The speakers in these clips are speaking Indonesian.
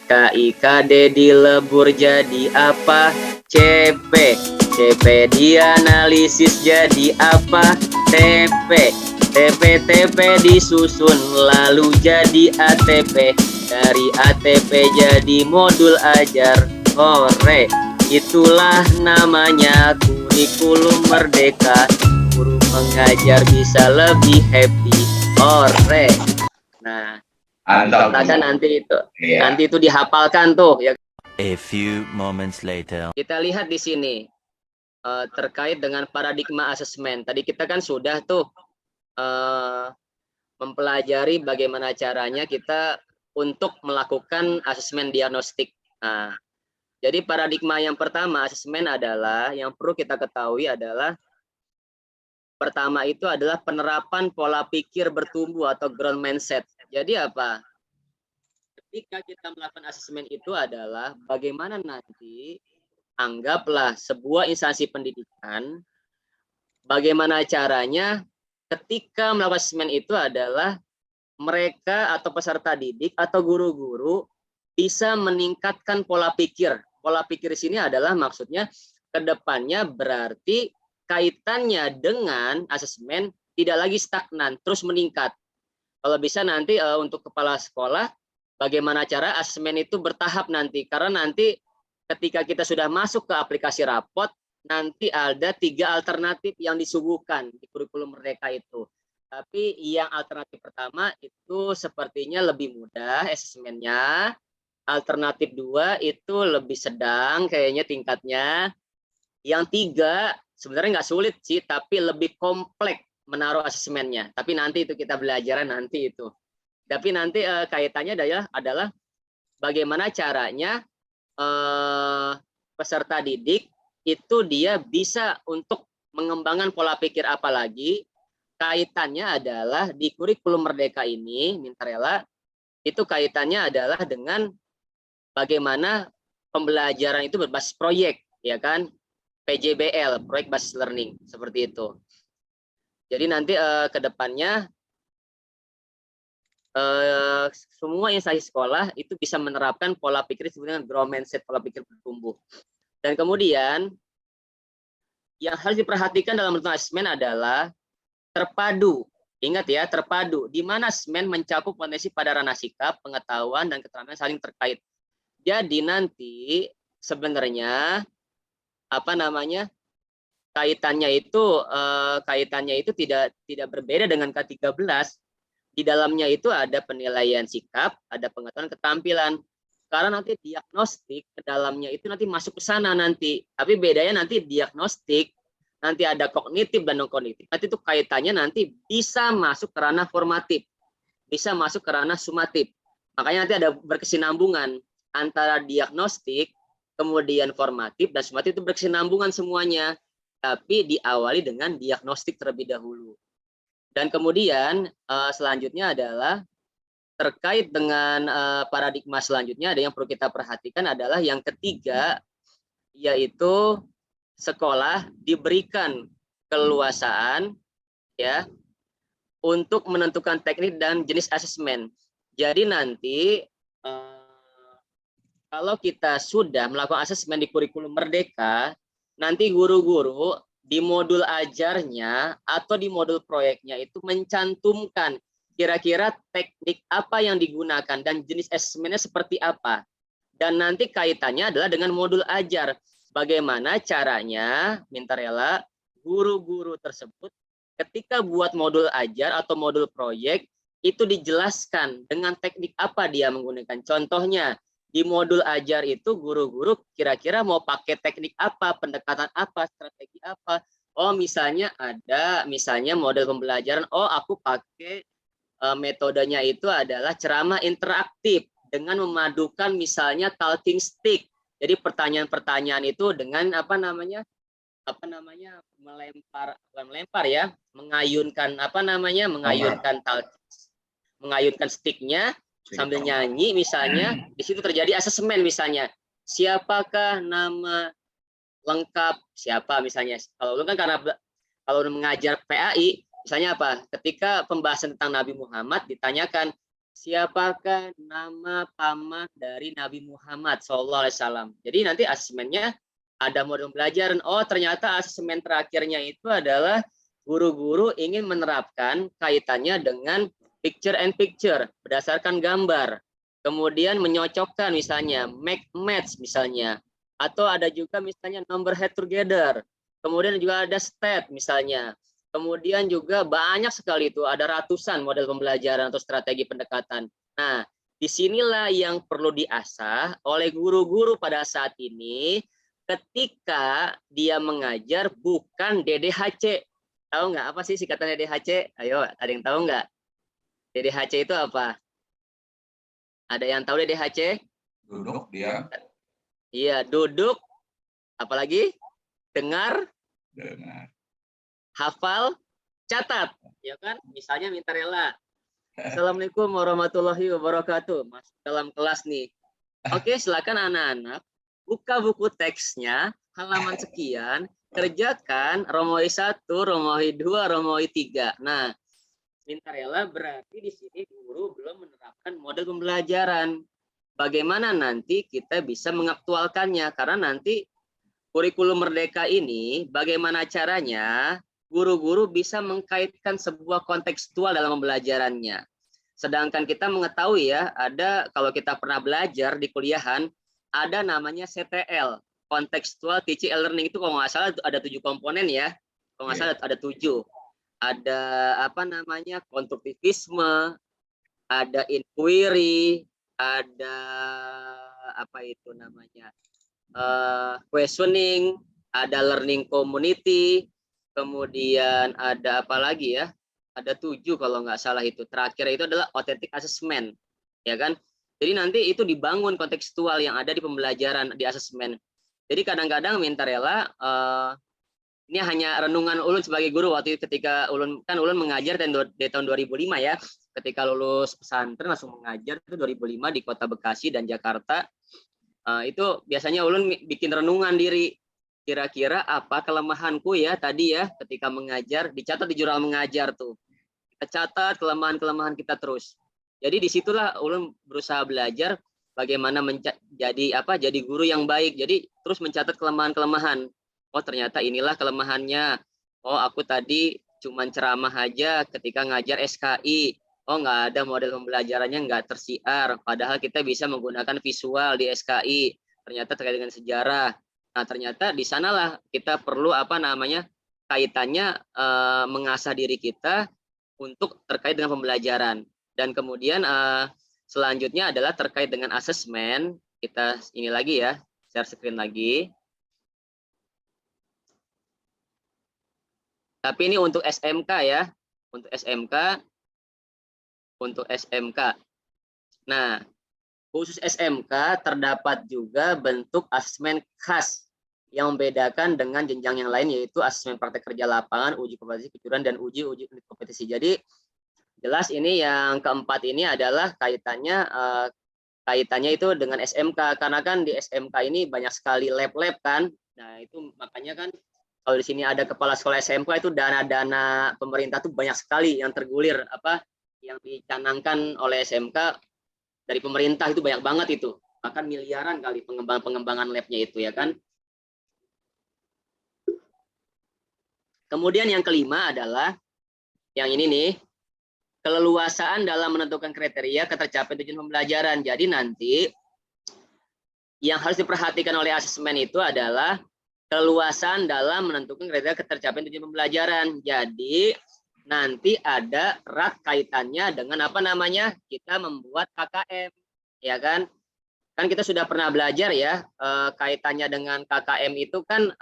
KIKD dilebur jadi apa? CP. CP dianalisis jadi apa? TP. TP disusun lalu jadi ATP. Dari ATP jadi modul ajar. Hore, itulah namanya kurikulum merdeka. Guru mengajar bisa lebih happy. Hore. Nah, katakan nanti itu. Nanti itu dihafalkan tuh ya. A few moments later. Kita lihat di sini terkait dengan paradigma asesmen. Tadi kita kan sudah tuh mempelajari bagaimana caranya kita untuk melakukan asesmen diagnostik. Nah, jadi paradigma yang pertama asesmen adalah yang perlu kita ketahui adalah pertama itu adalah penerapan pola pikir bertumbuh atau growth mindset. Jadi apa? Ketika kita melakukan asesmen itu adalah bagaimana nanti anggaplah sebuah instansi pendidikan, bagaimana caranya ketika melakukan asesmen itu adalah mereka atau peserta didik atau guru-guru bisa meningkatkan pola pikir. Pola pikir di sini adalah maksudnya kedepannya berarti kaitannya dengan asesmen tidak lagi stagnan, terus meningkat. Kalau bisa nanti untuk kepala sekolah, bagaimana cara asesmen itu bertahap nanti. Karena nanti ketika kita sudah masuk ke aplikasi rapot, nanti ada 3 alternatif yang disuguhkan di kurikulum merdeka itu. Tapi yang alternatif pertama itu sepertinya lebih mudah asesmennya. Alternatif 2 itu lebih sedang kayaknya tingkatnya. Yang 3 sebenarnya nggak sulit sih, tapi lebih kompleks menaruh asesmennya. Tapi nanti itu kita belajar nanti itu. Tapi nanti kaitannya adalah bagaimana caranya peserta didik itu dia bisa untuk mengembangkan pola pikir apa lagi. Kaitannya adalah di kurikulum merdeka ini, Mintarela, itu kaitannya adalah dengan bagaimana pembelajaran itu berbasis proyek, ya kan? PJBL, Project Based Learning, seperti itu. Jadi nanti ke depannya semua instansi sekolah itu bisa menerapkan pola pikir disebut dengan growth mindset, pola pikir bertumbuh. Dan kemudian yang harus diperhatikan dalam bentuk asesmen adalah terpadu. Ingat ya, terpadu. Di mana asesmen mencakup potensi pada ranah sikap, pengetahuan, dan keterampilan saling terkait. Jadi nanti sebenarnya kaitannya itu tidak berbeda dengan K13. Di dalamnya itu ada penilaian sikap, ada pengetahuan, keterampilan. Karena nanti diagnostik ke dalamnya itu nanti masuk ke sana nanti. Tapi bedanya nanti diagnostik nanti ada kognitif dan non kognitif. Nanti itu kaitannya nanti bisa masuk ke ranah formatif, bisa masuk ke ranah sumatif. Makanya nanti ada berkesinambungan antara diagnostik, kemudian formatif dan sumatif itu berkesinambungan semuanya. Tapi diawali dengan diagnostik terlebih dahulu. Dan kemudian selanjutnya adalah terkait dengan paradigma selanjutnya ada yang perlu kita perhatikan adalah yang ketiga, yaitu sekolah diberikan keleluasaan ya untuk menentukan teknik dan jenis asesmen. Jadi nanti kalau kita sudah melakukan asesmen di kurikulum merdeka, nanti guru-guru di modul ajarnya atau di modul proyeknya itu mencantumkan kira-kira teknik apa yang digunakan dan jenis asesmennya seperti apa. Dan nanti kaitannya adalah dengan modul ajar. Bagaimana caranya, Mintarela, guru-guru tersebut ketika buat modul ajar atau modul proyek, itu dijelaskan dengan teknik apa dia menggunakan. Contohnya, di modul ajar itu guru-guru kira-kira mau pakai teknik apa, pendekatan apa, strategi apa. Oh, misalnya ada, misalnya model pembelajaran, oh aku pakai metodenya itu adalah ceramah interaktif dengan memadukan misalnya talking stick. Jadi pertanyaan-pertanyaan itu dengan melempar ya, mengayunkan mengayunkan sticknya sambil nyanyi misalnya. Di situ terjadi asesmen misalnya. Siapakah nama lengkap siapa misalnya. Kalau lu kan karena kalau mengajar PAI misalnya apa? Ketika pembahasan tentang Nabi Muhammad ditanyakan siapakah nama paman dari Nabi Muhammad SAW. Jadi nanti asesmennya ada model pembelajaran. Oh, ternyata asesmen terakhirnya itu adalah guru-guru ingin menerapkan kaitannya dengan picture and picture berdasarkan gambar. Kemudian menyocokkan misalnya make match misalnya, atau ada juga misalnya number head together. Kemudian juga ada stat misalnya. Kemudian juga banyak sekali itu, ada ratusan model pembelajaran atau strategi pendekatan. Nah, disinilah yang perlu diasah oleh guru-guru pada saat ini ketika dia mengajar bukan DDHC. Tahu nggak apa sih singkatan DDHC? Ayo, ada yang tahu nggak? DDHC itu apa? Ada yang tahu DDHC? Duduk dia. Iya, duduk. Apalagi? Dengar, Dengar. hafal, catat. Ya kan? Misalnya minta rela. Assalamualaikum warahmatullahi wabarakatuh. Masuk dalam kelas nih. Oke, silakan anak-anak buka buku teksnya halaman sekian, kerjakan Romawi 1, Romawi 2, Romawi 3. Nah, minta rela berarti di sini guru belum menerapkan model pembelajaran. Bagaimana nanti kita bisa mengaktualkannya? Karena nanti kurikulum merdeka ini bagaimana caranya guru-guru bisa mengkaitkan sebuah kontekstual dalam pembelajarannya. Sedangkan kita mengetahui ya, ada kalau kita pernah belajar di kuliahan, ada namanya CTL, Contextual Teaching and Learning. Itu kalau nggak salah ada 7 komponen ya. Kalau nggak salah ada 7. Ada apa namanya, konstruktivisme, ada inquiry, ada apa itu namanya, questioning, ada learning community, kemudian ada apa lagi ya, ada 7 kalau nggak salah itu. Terakhir itu adalah authentic assessment, ya kan? Jadi nanti itu dibangun kontekstual yang ada di pembelajaran di asesmen. Jadi kadang-kadang minta rela, ini hanya renungan Ulun sebagai guru waktu itu ketika Ulun mengajar di tahun 2005 ya. Ketika lulus pesantren langsung mengajar itu 2005 di Kota Bekasi dan Jakarta. Itu biasanya Ulun bikin renungan diri. Kira-kira apa kelemahanku ya tadi ya ketika mengajar, dicatat di jurnal mengajar tuh. Kita catat kelemahan-kelemahan kita terus. Jadi disitulah Ulun berusaha belajar bagaimana jadi guru yang baik. Jadi terus mencatat kelemahan-kelemahan. Oh ternyata inilah kelemahannya. Oh aku tadi cuman ceramah aja ketika ngajar SKI. Oh nggak ada model pembelajarannya, nggak tersiar. Padahal kita bisa menggunakan visual di SKI. Ternyata terkait dengan sejarah. Nah ternyata di sanalah kita perlu apa namanya kaitannya mengasah diri kita untuk terkait dengan pembelajaran. Dan kemudian selanjutnya adalah terkait dengan asesmen. Kita ini lagi ya, share screen lagi. Tapi ini untuk SMK ya, untuk SMK, Nah, khusus SMK terdapat juga bentuk asesmen khas yang membedakan dengan jenjang yang lain, yaitu asesmen praktek kerja lapangan, uji kompetensi kejuruan, dan uji kompetisi. Jadi jelas ini yang keempat ini adalah kaitannya itu dengan SMK, karena kan di SMK ini banyak sekali lab-lab kan. Nah itu makanya kan kalau di sini ada kepala sekolah SMK itu dana-dana pemerintah tuh banyak sekali yang tergulir yang dicanangkan oleh SMK dari pemerintah itu banyak banget itu, bahkan miliaran kali pengembangan labnya itu ya kan. Kemudian yang kelima adalah yang ini nih, keleluasaan dalam menentukan kriteria ketercapaian tujuan pembelajaran. Jadi nanti yang harus diperhatikan oleh asesmen itu adalah keleluasaan dalam menentukan kriteria ketercapaian tujuan pembelajaran. Jadi nanti ada erat kaitannya dengan apa namanya, kita membuat KKM, ya kan? Kan kita sudah pernah belajar ya, kaitannya dengan KKM itu kan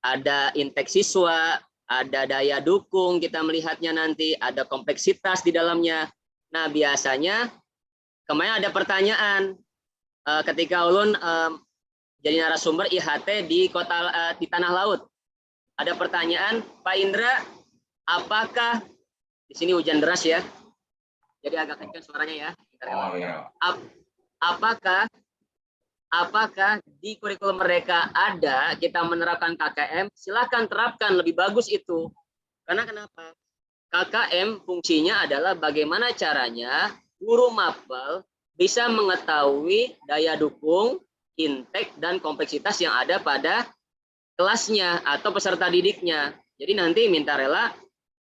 ada intake siswa, ada daya dukung, kita melihatnya nanti, ada kompleksitas di dalamnya. Nah biasanya kemarin ada pertanyaan ketika Ulun jadi narasumber IHT di Tanah Laut. Ada pertanyaan, Pak Indra, apakah di sini hujan deras ya? Jadi agak kencang suaranya ya. Oh ya. Apakah di kurikulum mereka ada kita menerapkan KKM? Silakan terapkan, lebih bagus itu. Karena kenapa? KKM fungsinya adalah bagaimana caranya guru mapel bisa mengetahui daya dukung, intake, dan kompleksitas yang ada pada kelasnya atau peserta didiknya. Jadi nanti minta rela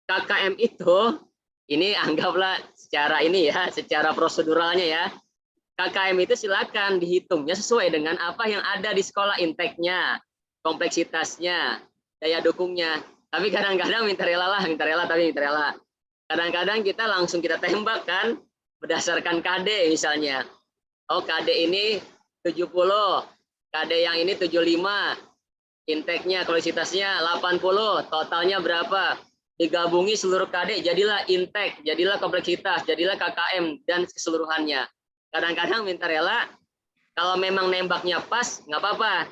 KKM itu, ini anggaplah secara ini ya, secara proseduralnya ya. KKM itu silakan dihitungnya sesuai dengan apa yang ada di sekolah, intake-nya, kompleksitasnya, daya dukungnya. Tapi kadang-kadang minta rela. Kadang-kadang kita langsung kita tembak kan, berdasarkan KD misalnya. Oh KD ini 70, KD yang ini 75, intake-nya, kompleksitasnya 80, totalnya berapa? Digabungi seluruh KD, jadilah intake, jadilah kompleksitas, jadilah KKM, dan keseluruhannya. Kadang-kadang minta rela, kalau memang nembaknya pas, nggak apa-apa.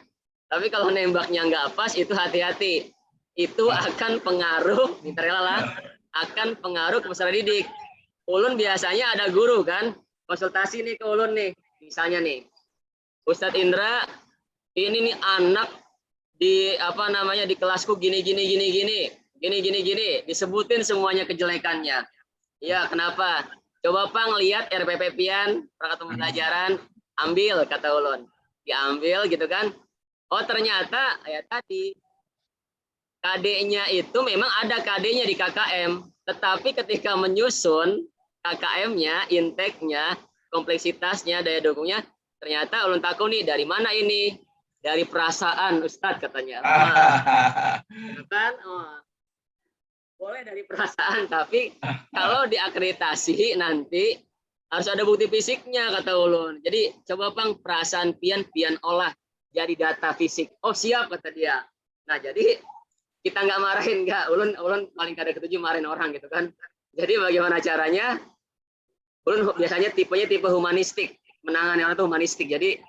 Tapi kalau nembaknya nggak pas, itu hati-hati. Itu akan pengaruh, minta rela lah, akan pengaruh ke peserta didik. Ulun biasanya ada guru kan, konsultasi nih ke Ulun nih. Misalnya nih, Ustadz Indra, ini nih anak di di kelasku gini, disebutin semuanya kejelekannya. Iya, kenapa? Coba Pang lihat RPP Pian, perangkat pembelajaran, ambil kata Ulun. Diambil gitu kan. Oh, ternyata ya tadi KD-nya itu memang ada KD-nya di KKM, tetapi ketika menyusun KKM-nya, intake-nya, kompleksitasnya, daya dukungnya, ternyata Ulun takut nih dari mana ini? Dari perasaan Ustadz katanya. Kan? Oh. Boleh dari perasaan, tapi kalau diakreditasi nanti harus ada bukti fisiknya kata Ulun. Jadi coba Pang perasaan pian olah jadi data fisik. Oh siap kata dia. Nah jadi kita nggak marahin nggak. Ulun paling kada ketujuh marahin orang gitu kan. Jadi bagaimana caranya? Ulun biasanya tipenya tipe humanistik, menangani orang itu humanistik. Jadi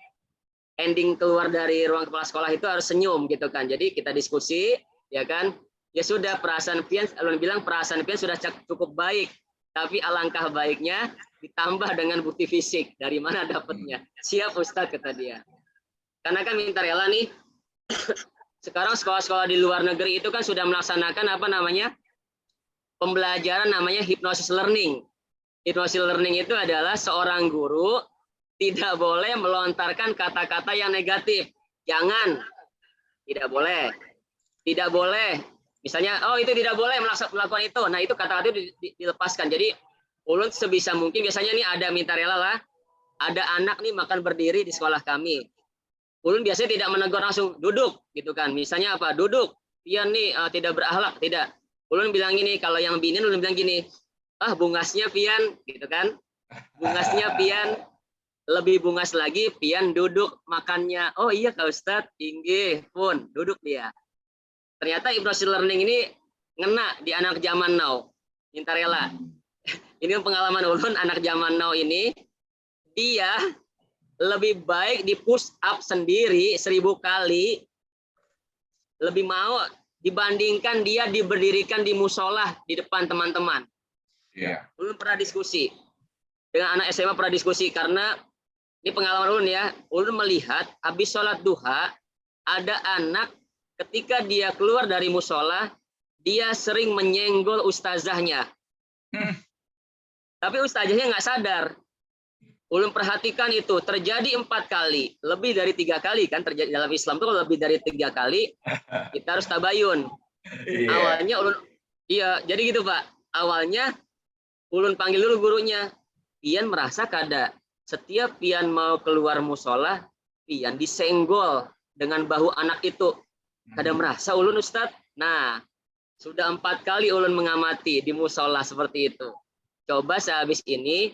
ending keluar dari ruang kepala sekolah itu harus senyum gitu kan. Jadi kita diskusi ya kan. Ya sudah, perasaan pian, Ulun bilang perasaan pian sudah cukup baik, tapi alangkah baiknya ditambah dengan bukti fisik. Dari mana dapatnya? Siap Ustadz kata dia. Karena kan minta rela nih, sekarang sekolah-sekolah di luar negeri itu kan sudah melaksanakan pembelajaran namanya hypnosis learning. Hypnosis learning itu adalah seorang guru tidak boleh melontarkan kata-kata yang negatif. Jangan, tidak boleh. Misalnya, oh itu tidak boleh melakukan itu. Nah itu kata-kata itu dilepaskan. Jadi Ulun sebisa mungkin biasanya nih ada minta rela lah. Ada anak nih makan berdiri di sekolah kami. Ulun biasanya tidak menegur langsung duduk gitu kan. Misalnya apa? Duduk. Pian nih tidak berakhlak, tidak. Ulun bilang gini, kalau yang binin Ulun bilang gini, bungasnya Pian gitu kan. Bungasnya Pian, lebih bungas lagi Pian duduk makannya. Oh iya Kak Ustadz, inggih pun duduk dia. Ternyata hypnosis learning ini ngena di anak zaman now. Minta rela. Ini pengalaman Ulun, anak zaman now ini, dia lebih baik di push up sendiri 1000 kali, lebih mau dibandingkan dia diberdirikan di musola di depan teman-teman. Iya. Ulun pernah diskusi. Dengan anak SMA pernah diskusi, karena ini pengalaman Ulun ya. Ulun melihat habis sholat duha, ada anak ketika dia keluar dari musola, dia sering menyenggol ustazahnya. Tapi ustazahnya nggak sadar. Ulun perhatikan itu terjadi 4 kali, lebih dari 3 kali kan terjadi dalam Islam itu. Kalau lebih dari 3 kali, kita harus tabayun. Awalnya Ulun, iya, jadi gitu Pak. Awalnya Ulun panggil dulu gurunya. Pian merasa kada setiap Pian mau keluar musola, Pian disenggol dengan bahu anak itu. Kada merasa Ulun Ustadz. Nah, sudah 4 kali Ulun mengamati di musola seperti itu. Coba sehabis ini,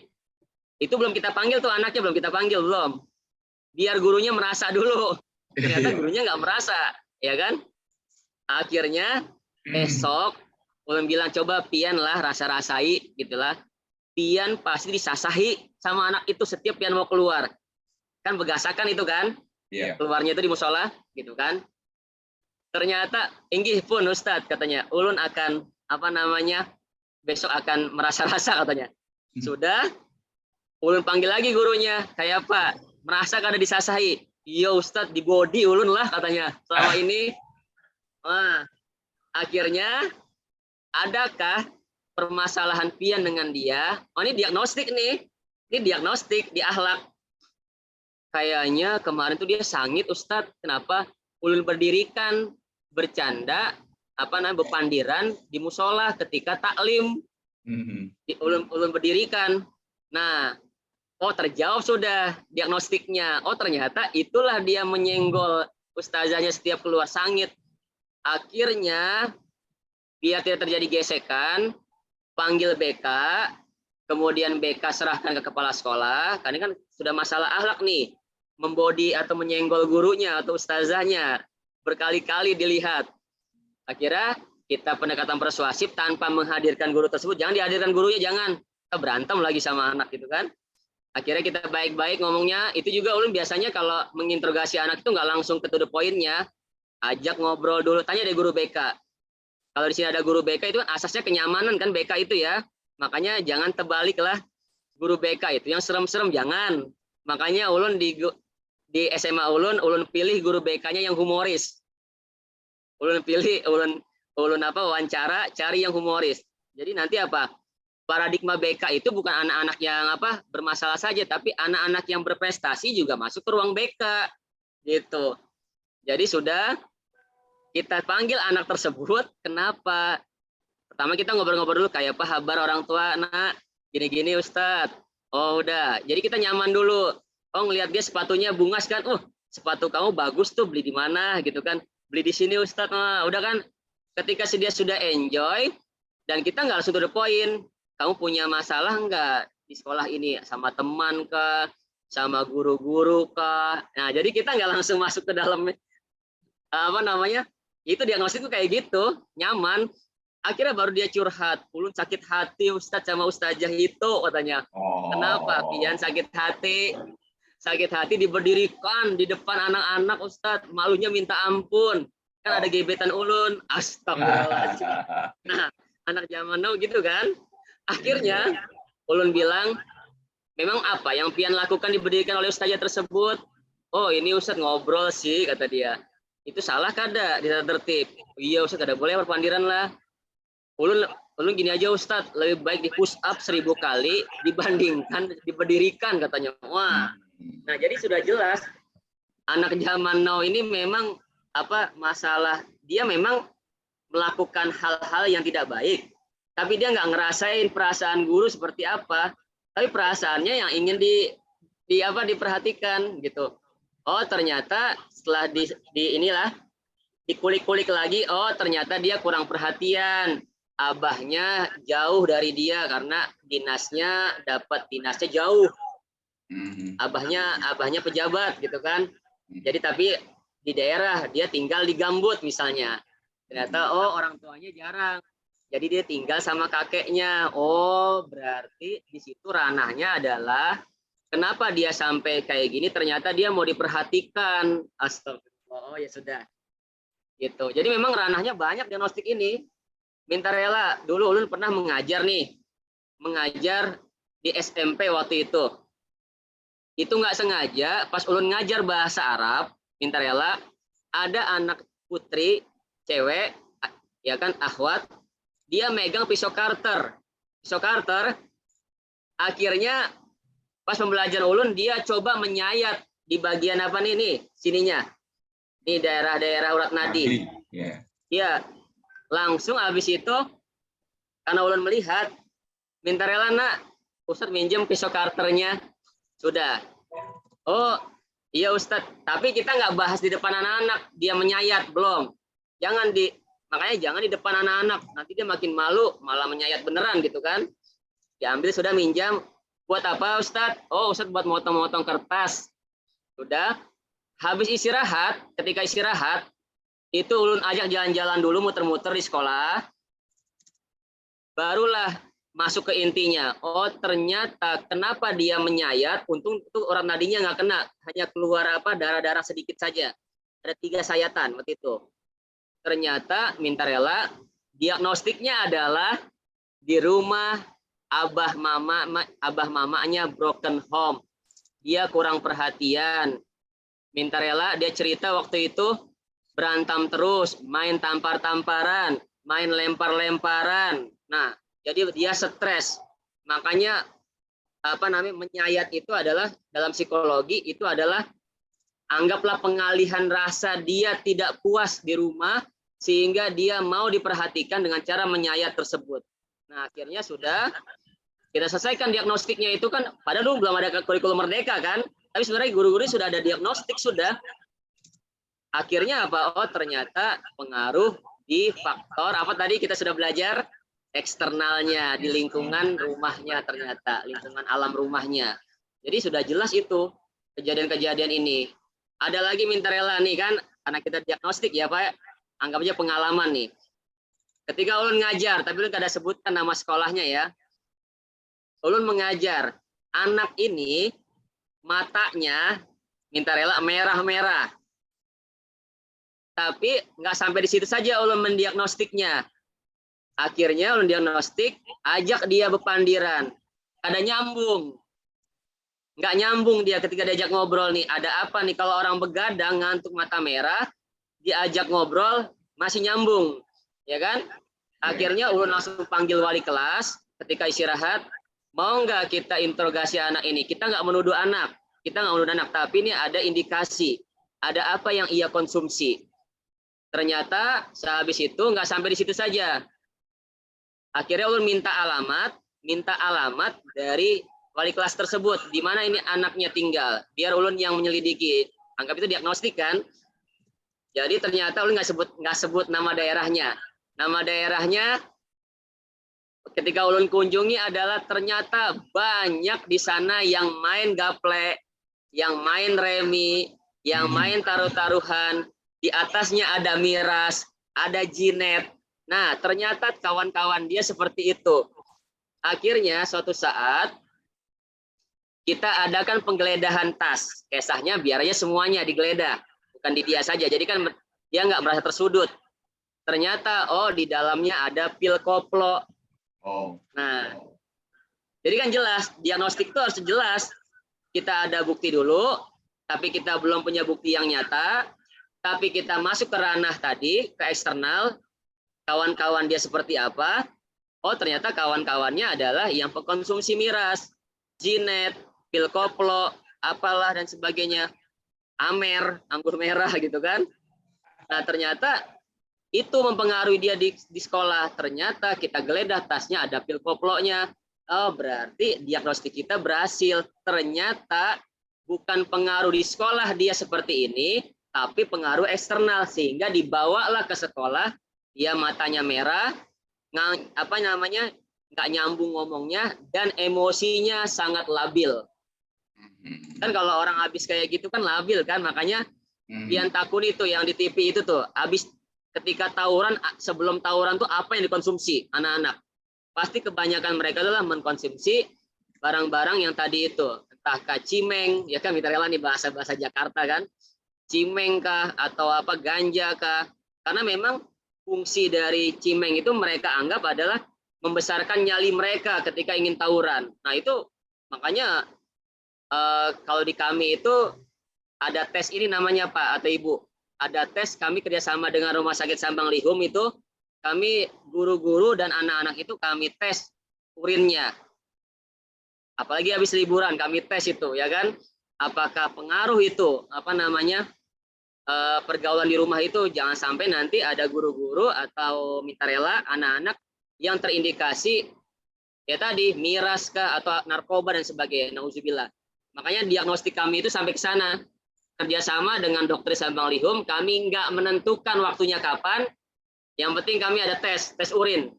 itu belum kita panggil tuh anaknya, belum. Biar gurunya merasa dulu. Ternyata gurunya nggak merasa, ya kan? Akhirnya esok Ulun bilang coba Pian lah rasa-rasai, gitulah. Pian pasti disasahi sama anak itu setiap Pian mau keluar. Kan begasakan itu kan? Iya. Keluarnya itu di musola, gitu kan? Ternyata inggih pun Ustadz katanya, Ulun akan besok akan merasa-rasa katanya. Sudah, Ulun panggil lagi gurunya, kayak apa? Merasa kada disasahi? Iya Ustadz, di body Ulun lah katanya selama ini. Nah, akhirnya adakah permasalahan pian dengan dia. Oh, ini diagnostik nih. Ini diagnostik di akhlak. Kayaknya kemarin tuh dia sangit Ustadz. Kenapa? Ulun berdirikan bercanda bepandiran di musola ketika taklim. Ulun berdirikan. Nah, oh terjawab sudah diagnostiknya. Oh ternyata itulah dia menyenggol ustazahnya setiap keluar sangit. Akhirnya biar tidak terjadi gesekan, panggil BK, kemudian BK serahkan ke kepala sekolah. Karena kan sudah masalah akhlak nih, membodi atau menyenggol gurunya atau ustazahnya berkali-kali dilihat. Akhirnya kita pendekatan persuasif tanpa menghadirkan guru tersebut. Jangan dihadirkan gurunya, jangan. Kita berantem lagi sama anak gitu kan. Akhirnya kita baik-baik ngomongnya. Itu juga ulun biasanya kalau menginterogasi anak itu nggak langsung ke to the point-nya, ajak ngobrol dulu, tanya deh guru BK. Kalau di sini ada guru BK itu kan asasnya kenyamanan kan BK itu ya. Makanya jangan terbalik lah guru BK itu yang serem-serem jangan. Makanya ulun di SMA ulun pilih guru BK-nya yang humoris. Ulun wawancara cari yang humoris. Jadi nanti paradigma BK itu bukan anak-anak yang bermasalah saja, tapi anak-anak yang berprestasi juga masuk ke ruang BK gitu. Jadi sudah kita panggil anak tersebut. Kenapa? Pertama kita ngobrol-ngobrol dulu, kayak apa kabar orang tua, nak gini-gini Ustadz. Oh udah, jadi kita nyaman dulu. Oh ngelihat dia sepatunya bungas kan, sepatu kamu bagus tuh, beli di mana gitu kan? Beli di sini Ustadz. Nah, udah kan, ketika dia sudah enjoy dan kita nggak langsung to the point. Kamu punya masalah nggak di sekolah ini sama teman kah, sama guru-guru kah? Nah, jadi kita nggak langsung masuk ke dalam itu diagnosis itu kayak gitu, nyaman. Akhirnya baru dia curhat, ulun sakit hati Ustadz sama ustazah itu katanya. Kenapa? Pian sakit hati. Sakit hati diberdirikan di depan anak-anak Ustadz, malunya minta ampun. Kan ada gebetan ulun. Astagfirullahaladzim. Nah, anak zaman now gitu kan. Akhirnya ulun bilang, memang apa yang pian lakukan diberdirikan oleh ustazah tersebut? Oh ini Ustadz ngobrol sih kata dia. Itu salah kada di tata tertib? Iya Ustadz, kada boleh berpandiran lah. Ulun gini aja Ustadz, lebih baik di push up 1000 kali dibandingkan diberdirikan katanya. Wah, nah jadi sudah jelas anak zaman now ini memang masalah dia memang melakukan hal-hal yang tidak baik. Tapi dia nggak ngerasain perasaan guru seperti apa, tapi perasaannya yang ingin diperhatikan gitu. Oh ternyata setelah dikulik-kulik lagi, oh ternyata dia kurang perhatian. Abahnya jauh dari dia karena dapat dinasnya jauh. Abahnya pejabat gitu kan. Jadi tapi di daerah dia tinggal di gambut misalnya. Ternyata orang tuanya jarang. Jadi dia tinggal sama kakeknya. Oh, berarti di situ ranahnya adalah kenapa dia sampai kayak gini? Ternyata dia mau diperhatikan. Astagfirullah. Oh ya sudah. Gitu. Jadi memang ranahnya banyak diagnostik ini. Minta rela. Dulu ulun pernah mengajar di SMP waktu itu. Itu nggak sengaja pas ulun ngajar bahasa Arab, minta rela, ada anak putri cewek, ya kan, akhwat. Dia megang pisau karter. Akhirnya pas pembelajaran ulun dia coba menyayat di bagian sininya. Ini daerah-daerah urat nadi. Iya. Langsung habis itu karena ulun melihat, minta rela nak, Ustadz minjem pisau karternya. Sudah. Oh, iya Ustadz. Tapi kita nggak bahas di depan anak-anak. Dia menyayat belum. Makanya jangan di depan anak-anak, nanti dia makin malu, malah menyayat beneran gitu kan. Diambil sudah, minjam. Buat apa Ustadz? Oh Ustadz buat motong-motong kertas. Sudah. Habis istirahat, ketika istirahat, itu ulun ajak jalan-jalan dulu, muter-muter di sekolah. Barulah masuk ke intinya. Oh ternyata kenapa dia menyayat, untung itu orang nadinya nggak kena, hanya keluar darah-darah sedikit saja. Ada 3 sayatan waktu itu. Ternyata minta rela diagnostiknya adalah di rumah abah mamanya broken home. Dia kurang perhatian. Minta rela dia cerita waktu itu berantem terus, main tampar-tamparan, main lempar-lemparan. Nah, Jadi dia stres. Makanya menyayat itu adalah dalam psikologi itu adalah anggaplah pengalihan rasa dia tidak puas di rumah sehingga dia mau diperhatikan dengan cara menyayat tersebut. Nah, akhirnya sudah kita selesaikan diagnostiknya itu kan, padahal dulu belum ada kurikulum merdeka kan, tapi sebenarnya guru-guru sudah ada diagnostik sudah. Akhirnya apa? Oh, ternyata pengaruh di faktor apa tadi kita sudah belajar, eksternalnya di lingkungan rumahnya, ternyata lingkungan alam rumahnya. Jadi sudah jelas itu kejadian-kejadian ini. Ada lagi minta rela nih kan, karena kita diagnostik ya Pak, anggap aja pengalaman nih. Ketika ulun ngajar, tapi ulun kada sebutkan nama sekolahnya ya. Ulun mengajar, anak ini matanya minta rela merah-merah. Tapi nggak sampai di situ saja ulun mendiagnostiknya. Akhirnya ulun diagnostik, ajak dia bepandiran. Ada nyambung. Nggak nyambung dia ketika diajak ngobrol nih. Ada apa nih kalau orang begadang ngantuk mata merah, diajak ngobrol masih nyambung. Ya kan? Akhirnya ulun langsung panggil wali kelas ketika istirahat. Mau nggak kita interogasi anak ini? Kita nggak menuduh anak. Kita nggak menuduh anak. Tapi ini ada indikasi. Ada apa yang ia konsumsi. Ternyata sehabis itu nggak sampai di situ saja. Akhirnya ulun minta alamat dari wali kelas tersebut, di mana ini anaknya tinggal. Biar ulun yang menyelidiki. Anggap itu diagnostik kan. Jadi ternyata ulun nggak sebut nama daerahnya. Nama daerahnya ketika ulun kunjungi adalah ternyata banyak di sana yang main gaplek, yang main remi, yang main taruh-taruhan. Di atasnya ada miras, ada jinet. Nah, ternyata kawan-kawan dia seperti itu. Akhirnya suatu saat kita adakan penggeledahan tas. Kisahnya biar aja semuanya digeledah, bukan di dia saja. Jadi kan dia nggak merasa tersudut. Ternyata oh di dalamnya ada pil koplo. Oh. Nah, jadi kan jelas diagnostik itu harus jelas. Kita ada bukti dulu, tapi kita belum punya bukti yang nyata. Tapi kita masuk ke ranah tadi, ke eksternal, kawan-kawan dia seperti apa. Oh ternyata kawan-kawannya adalah yang pengkonsumsi miras, jinet, pil koplo, apalah dan sebagainya, amer, anggur merah gitu kan. Nah ternyata itu mempengaruhi dia di sekolah. Ternyata kita geledah tasnya ada pil koplonya. Oh berarti diagnostik kita berhasil. Ternyata bukan pengaruh di sekolah dia seperti ini, tapi pengaruh eksternal sehingga dibawalah ke sekolah dia matanya merah, nggak nyambung ngomongnya dan emosinya sangat labil. Kan kalau orang habis kayak gitu kan labil kan, makanya Pian Takun itu yang di TV itu tuh habis ketika tawuran, sebelum tawuran tuh apa yang dikonsumsi anak-anak? Pasti kebanyakan mereka adalah mengkonsumsi barang-barang yang tadi itu, entah kacimeng, ya kan kita rela nih bahasa-bahasa Jakarta kan. Cimeng kah atau apa ganja kah, karena memang fungsi dari cimeng itu mereka anggap adalah membesarkan nyali mereka ketika ingin tawuran. Nah itu makanya kalau di kami itu ada tes ini namanya Pak atau Ibu, ada tes kami kerjasama dengan Rumah Sakit Sambang Lihum itu, kami guru-guru dan anak-anak itu kami tes urinnya, apalagi habis liburan kami tes itu ya kan. Apakah pengaruh itu pergaulan di rumah itu, jangan sampai nanti ada guru-guru atau minta rela anak-anak yang terindikasi ya tadi miras kah atau narkoba dan sebagainya, nauzubillah. Makanya diagnostik kami itu sampai ke sana, kerjasama dengan dokter Sambang Lihum. Kami nggak menentukan waktunya kapan, yang penting kami ada tes urin.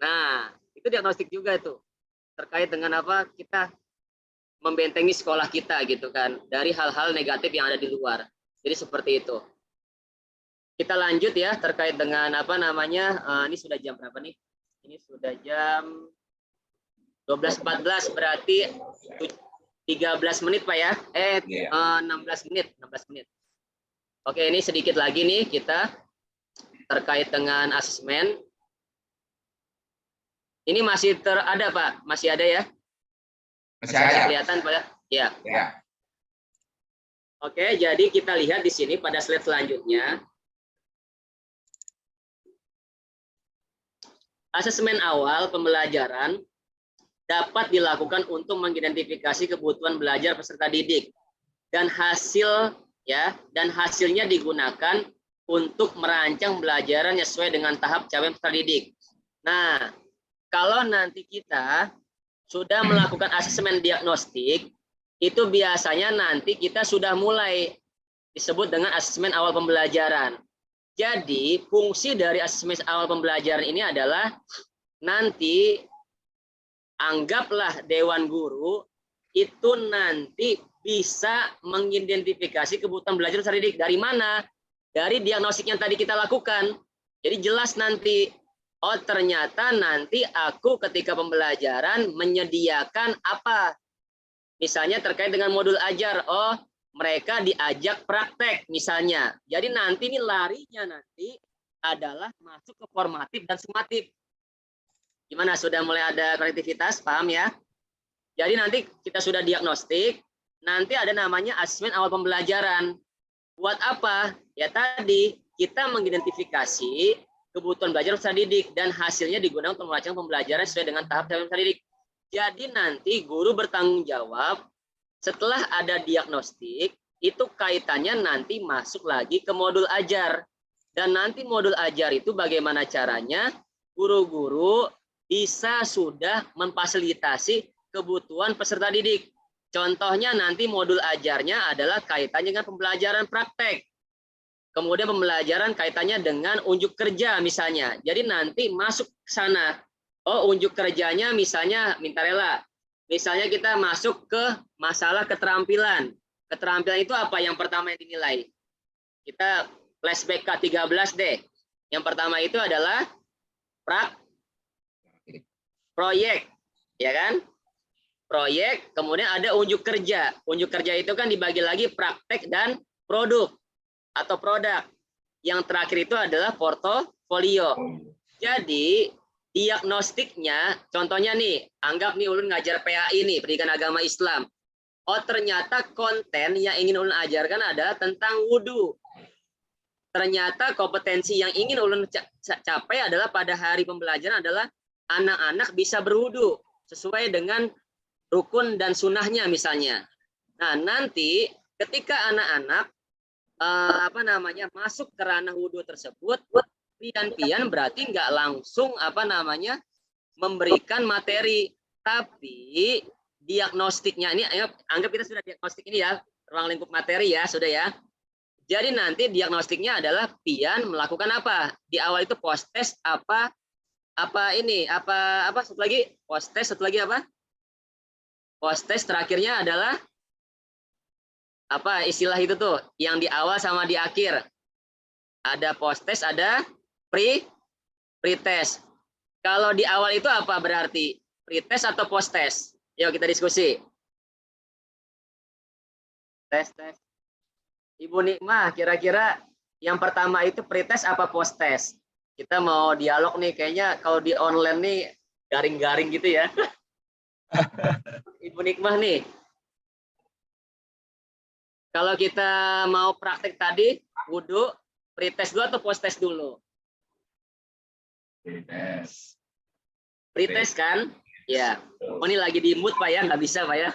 Nah itu diagnostik juga itu terkait dengan apa kita membentengi sekolah kita gitu kan dari hal-hal negatif yang ada di luar. Jadi seperti itu. Kita lanjut ya terkait dengan ini sudah jam berapa nih? Ini sudah jam 12.14 berarti 13 menit Pak ya. 16 menit. Oke, ini sedikit lagi nih kita terkait dengan asesmen. Ini masih ada Pak, masih ada ya? Masih ada. Kelihatan Pak ya? Ya. Oke, jadi kita lihat di sini pada slide selanjutnya. Asesmen awal pembelajaran dapat dilakukan untuk mengidentifikasi kebutuhan belajar peserta didik dan hasilnya digunakan untuk merancang pembelajaran sesuai dengan tahap capaian peserta didik. Nah, kalau nanti kita sudah melakukan asesmen diagnostik, itu biasanya nanti kita sudah mulai disebut dengan asesmen awal pembelajaran. Jadi, fungsi dari asesmen awal pembelajaran ini adalah nanti anggaplah dewan guru itu nanti bisa mengidentifikasi kebutuhan belajar peserta didik. Dari mana? Dari diagnostik yang tadi kita lakukan. Jadi jelas nanti, oh ternyata nanti aku ketika pembelajaran menyediakan apa? Misalnya terkait dengan modul ajar, oh mereka diajak praktek misalnya. Jadi nanti ini larinya nanti adalah masuk ke formatif dan sumatif. Gimana, sudah mulai ada kreativitas, paham ya? Jadi nanti kita sudah diagnostik, nanti ada namanya asesmen awal pembelajaran. Buat apa? Ya tadi, kita mengidentifikasi kebutuhan belajar peserta didik dan hasilnya digunakan untuk merancang pembelajaran sesuai dengan tahap capaian peserta didik. Jadi nanti guru bertanggung jawab setelah ada diagnostik, itu kaitannya nanti masuk lagi ke modul ajar. Dan nanti modul ajar itu bagaimana caranya guru-guru bisa sudah memfasilitasi kebutuhan peserta didik. Contohnya nanti modul ajarnya adalah kaitannya dengan pembelajaran praktek. Kemudian pembelajaran kaitannya dengan unjuk kerja misalnya. Jadi nanti masuk ke sana. Oh, unjuk kerjanya misalnya minta rela. Misalnya kita masuk ke masalah keterampilan. Keterampilan itu apa yang pertama yang dinilai? Kita flashback K13 deh. Yang pertama itu adalah proyek, ya kan? Proyek, kemudian ada unjuk kerja. Unjuk kerja itu kan dibagi lagi praktek dan produk atau produk. Yang terakhir itu adalah portofolio. Jadi diagnostiknya, contohnya nih, anggap nih ulun ngajar PAI nih, pendidikan agama Islam. Oh ternyata konten yang ingin ulun ajarkan adalah tentang wudhu. Ternyata kompetensi yang ingin ulun capai adalah pada hari pembelajaran adalah anak-anak bisa berwudhu sesuai dengan rukun dan sunnahnya misalnya. Nah nanti ketika anak-anak masuk ke ranah wudhu tersebut, pian-pian berarti nggak langsung memberikan materi, tapi diagnostiknya ini, anggap kita sudah diagnostik ini ya, ruang lingkup materi ya, sudah ya. Jadi nanti diagnostiknya adalah pian melakukan apa? Di awal itu post test satu lagi post test, satu lagi apa? Post test terakhirnya adalah apa istilah itu tuh yang di awal sama di akhir. Ada post test, ada pre-test. Kalau di awal itu apa berarti? Pre-test atau post test? Yuk kita diskusi. Tes. Ibu Nikmah, kira-kira yang pertama itu pre-test apa post test? Kita mau dialog nih, kayaknya kalau di online nih garing-garing gitu ya. Ibu Nikmah nih. Kalau kita mau praktek tadi, wudhu, pre-test dulu atau post-test dulu? Pretest. Pretest kan? Ya. Oh ini lagi di mood Pak ya, nggak bisa Pak ya.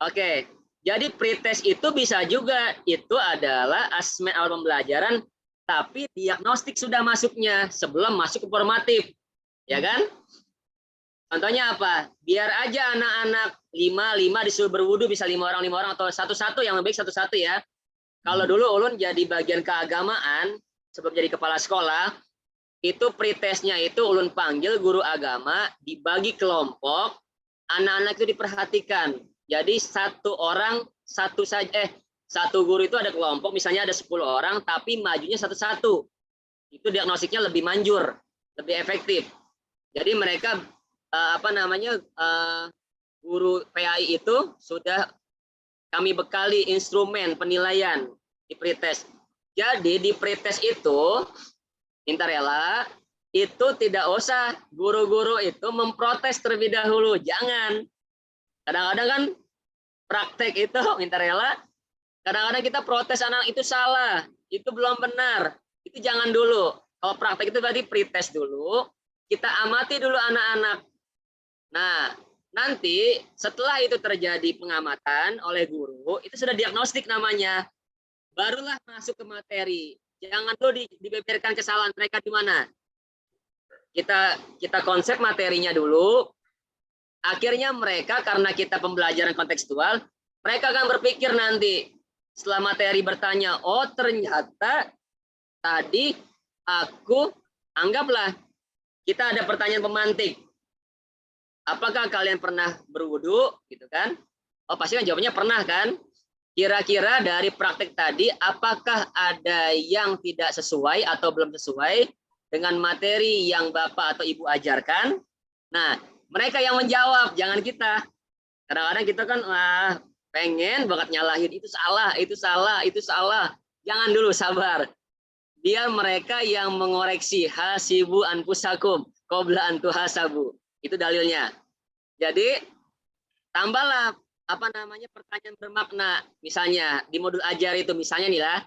Oke, jadi pretest itu bisa juga, itu adalah asesmen awal pembelajaran, tapi diagnostik sudah masuknya sebelum masuk ke formatif, ya kan? Contohnya apa? Biar aja anak-anak 5 disuruh berwudu, bisa 5 orang atau satu-satu, yang lebih baik satu-satu ya. Kalau dulu ulun jadi bagian keagamaan sebelum jadi kepala sekolah, itu pretestnya itu ulun panggil guru agama, dibagi kelompok, anak-anak itu diperhatikan. Jadi satu guru itu ada kelompok, misalnya ada 10 orang, tapi majunya satu-satu. Itu diagnosiknya lebih manjur, lebih efektif. Jadi mereka guru PAI itu sudah kami bekali instrumen penilaian di pretest. Jadi di pretest itu minta rela, itu tidak usah guru-guru itu memprotes terlebih dahulu, jangan. Kadang-kadang kan praktek itu minta rela, kadang-kadang kita protes anak itu salah, itu belum benar, itu jangan dulu. Kalau praktek itu berarti pretest dulu, kita amati dulu anak-anak. Nah, nanti setelah itu terjadi pengamatan oleh guru, itu sudah diagnostik namanya. Barulah masuk ke materi. Jangan dulu dibeberkan kesalahan mereka di mana. Kita konsep materinya dulu. Akhirnya mereka, karena kita pembelajaran kontekstual, mereka akan berpikir nanti setelah materi bertanya, oh ternyata tadi aku, anggaplah kita ada pertanyaan pemantik. Apakah kalian pernah berwudu? Gitu kan? Oh pasti kan jawabnya pernah kan? Kira-kira dari praktek tadi, apakah ada yang tidak sesuai atau belum sesuai dengan materi yang Bapak atau Ibu ajarkan? Nah, mereka yang menjawab, jangan kita. Kadang-kadang kita kan pengen banget nyalahin, itu salah, itu salah, itu salah. Jangan dulu, sabar. Biar mereka yang mengoreksi, hasibu anfusakum qabla an tuhasabu. Itu dalilnya. Jadi, tambahlah pertanyaan bermakna. Misalnya di modul ajar itu misalnya nih lah,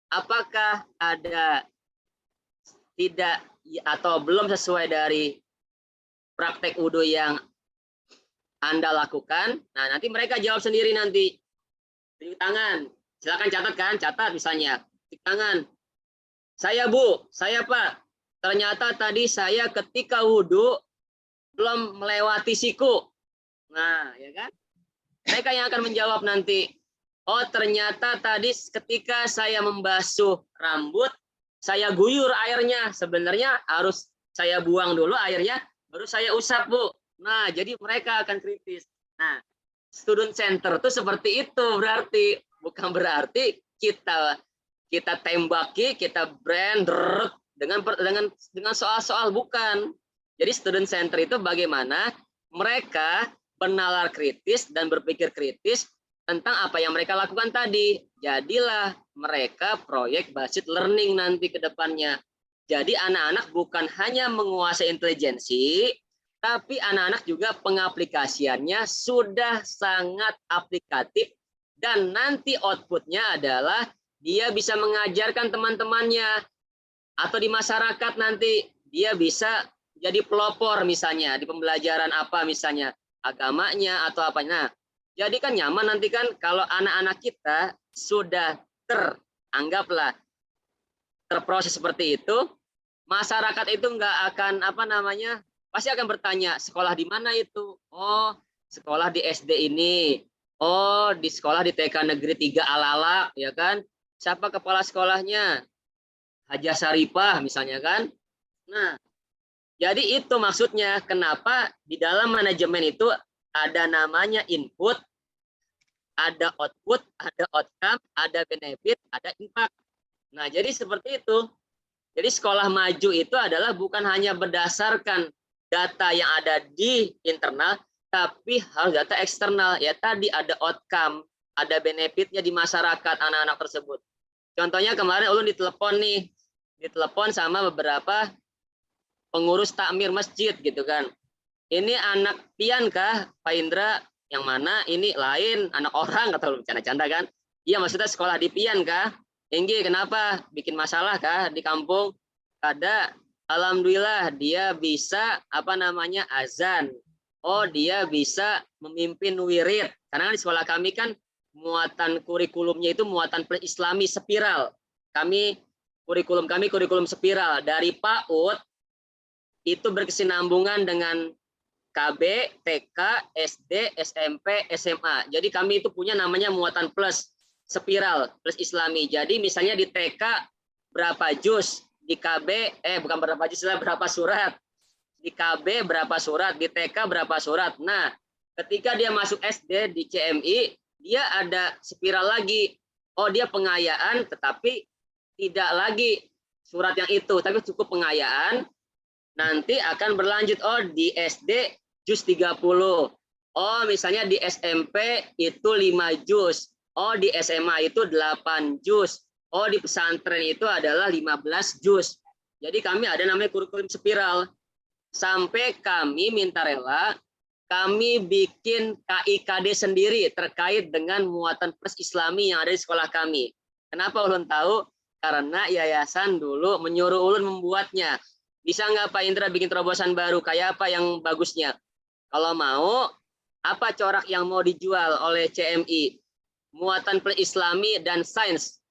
apakah ada tidak atau belum sesuai dari praktek wudhu yang Anda lakukan? Nah, nanti mereka jawab sendiri nanti. Tunjuk tangan. Silakan catat kan, catat misalnya. Tunjuk tangan. Saya Bu, saya Pak. Ternyata tadi saya ketika wudhu belum melewati siku. Nah, ya kan? Mereka yang akan menjawab nanti, oh ternyata tadi ketika saya membasuh rambut, saya guyur airnya. Sebenarnya harus saya buang dulu airnya, baru saya usap Bu. Nah, jadi mereka akan kritis. Nah, student center itu seperti itu berarti. Bukan berarti kita tembaki, kita brand dengan soal-soal, bukan. Jadi student center itu bagaimana mereka bernalar kritis dan berpikir kritis tentang apa yang mereka lakukan tadi. Jadilah mereka proyek based learning nanti ke depannya. Jadi anak-anak bukan hanya menguasai intelijensi, tapi anak-anak juga pengaplikasiannya sudah sangat aplikatif dan nanti outputnya adalah dia bisa mengajarkan teman-temannya atau di masyarakat nanti dia bisa jadi pelopor misalnya di pembelajaran apa misalnya agamanya atau apa. Nah, jadi kan nyaman nanti kan kalau anak-anak kita sudah anggaplah terproses seperti itu, masyarakat itu nggak akan pasti akan bertanya sekolah di mana itu. Oh, sekolah di SD ini. Oh, di sekolah di TK Negeri 3 Alalak, ya kan? Siapa kepala sekolahnya? Haja Saripah misalnya kan. Nah, jadi itu maksudnya kenapa di dalam manajemen itu ada namanya input, ada output, ada outcome, ada benefit, ada impact. Nah, jadi seperti itu. Jadi sekolah maju itu adalah bukan hanya berdasarkan data yang ada di internal, tapi harus data eksternal. Ya tadi ada outcome, ada benefitnya di masyarakat anak-anak tersebut. Contohnya kemarin ulun ditelepon sama beberapa pengurus takmir masjid gitu kan. Ini anak pian kah Pak Indra? Yang mana ini lain anak orang atau bercanda-canda kan? Iya maksudnya sekolah di pian kah? Enggi kenapa? Bikin masalah kah di kampung? Ada. Alhamdulillah dia bisa azan. Oh dia bisa memimpin wirid. Karena kan di sekolah kami kan muatan kurikulumnya itu muatan Islami spiral. Kurikulum kami kurikulum spiral dari PAUD itu berkesinambungan dengan KB, TK, SD, SMP, SMA. Jadi kami itu punya namanya muatan plus spiral, plus Islami. Jadi misalnya di TK berapa juz, di KB bukan berapa juz, berapa surat. Di KB berapa surat, di TK berapa surat. Nah, ketika dia masuk SD di CMI, dia ada spiral lagi. Oh, dia pengayaan tetapi tidak lagi surat yang itu, tapi cukup pengayaan. Nanti akan berlanjut, oh di SD juz 30. Oh misalnya di SMP itu 5 juz. Oh di SMA itu 8 juz. Oh di pesantren itu adalah 15 juz. Jadi kami ada namanya kurikulum spiral. Sampai kami minta rela, kami bikin KIKD sendiri terkait dengan muatan plus Islami yang ada di sekolah kami. Kenapa ulun tahu? Karena yayasan dulu menyuruh ulun membuatnya. Bisa nggak Pak Indra bikin terobosan baru? Kayak apa yang bagusnya? Kalau mau, apa corak yang mau dijual oleh CMI? Muatan Islami dan sains.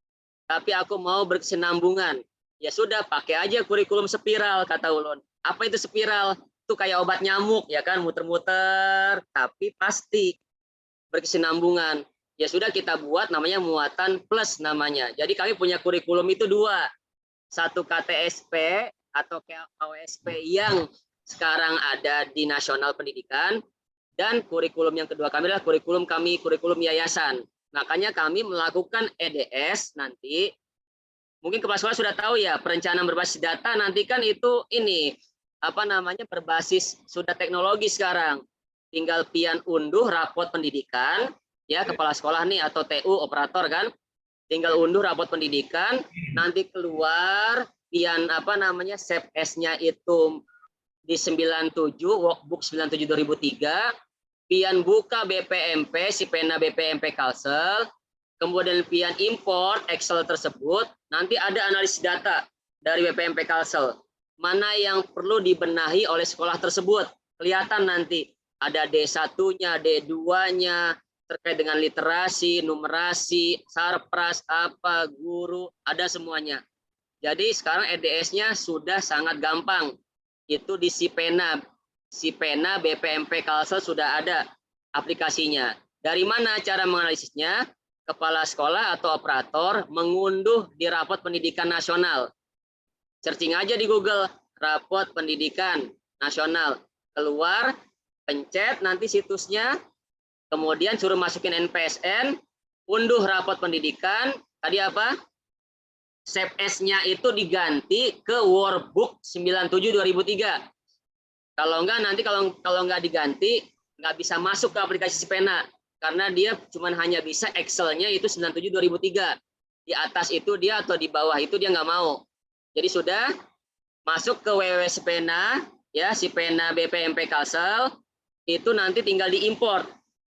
Tapi aku mau berkesinambungan. Ya sudah, pakai aja kurikulum spiral, kata ulun. Apa itu spiral? Itu kayak obat nyamuk, ya kan, muter-muter, tapi pasti berkesinambungan. Ya sudah, kita buat namanya muatan plus namanya. Jadi kami punya kurikulum itu dua. Satu KTSP atau KOSP yang sekarang ada di Nasional Pendidikan, dan kurikulum yang kedua kami adalah kurikulum yayasan. Makanya kami melakukan EDS nanti. Mungkin kepala sekolah sudah tahu ya, perencanaan berbasis data nanti kan itu ini apa namanya berbasis sudah teknologi sekarang. Tinggal pian unduh rapot pendidikan ya kepala sekolah nih atau TU operator kan. Tinggal unduh rapot pendidikan, nanti keluar pian apa namanya SEP-S-nya itu di 97 workbook 97 2003, pian buka BPMP si pena BPMP Kalsel, kemudian pian import Excel tersebut, nanti ada analisis data dari BPMP Kalsel. Mana yang perlu dibenahi oleh sekolah tersebut. Kelihatan nanti ada D1-nya, D2-nya, terkait dengan literasi, numerasi, sarpras, apa, guru, ada semuanya. Jadi sekarang EDS-nya sudah sangat gampang. Itu di Sipena BPMP Kalsel sudah ada aplikasinya. Dari mana cara menganalisisnya? Kepala sekolah atau operator mengunduh di rapot pendidikan nasional. Searching aja di Google, rapot pendidikan nasional. Keluar, pencet nanti situsnya, kemudian suruh masukin NPSN, unduh rapot pendidikan, tadi apa? SEP-S-nya itu diganti ke workbook 97 2003. Kalau enggak nanti kalau enggak diganti enggak bisa masuk ke aplikasi Sipena karena dia cuma hanya bisa Excel-nya itu 97 2003. Di atas itu dia atau di bawah itu dia enggak mau. Jadi sudah masuk ke www Sipena ya, Sipena BPMP Kalsel itu nanti tinggal diimport.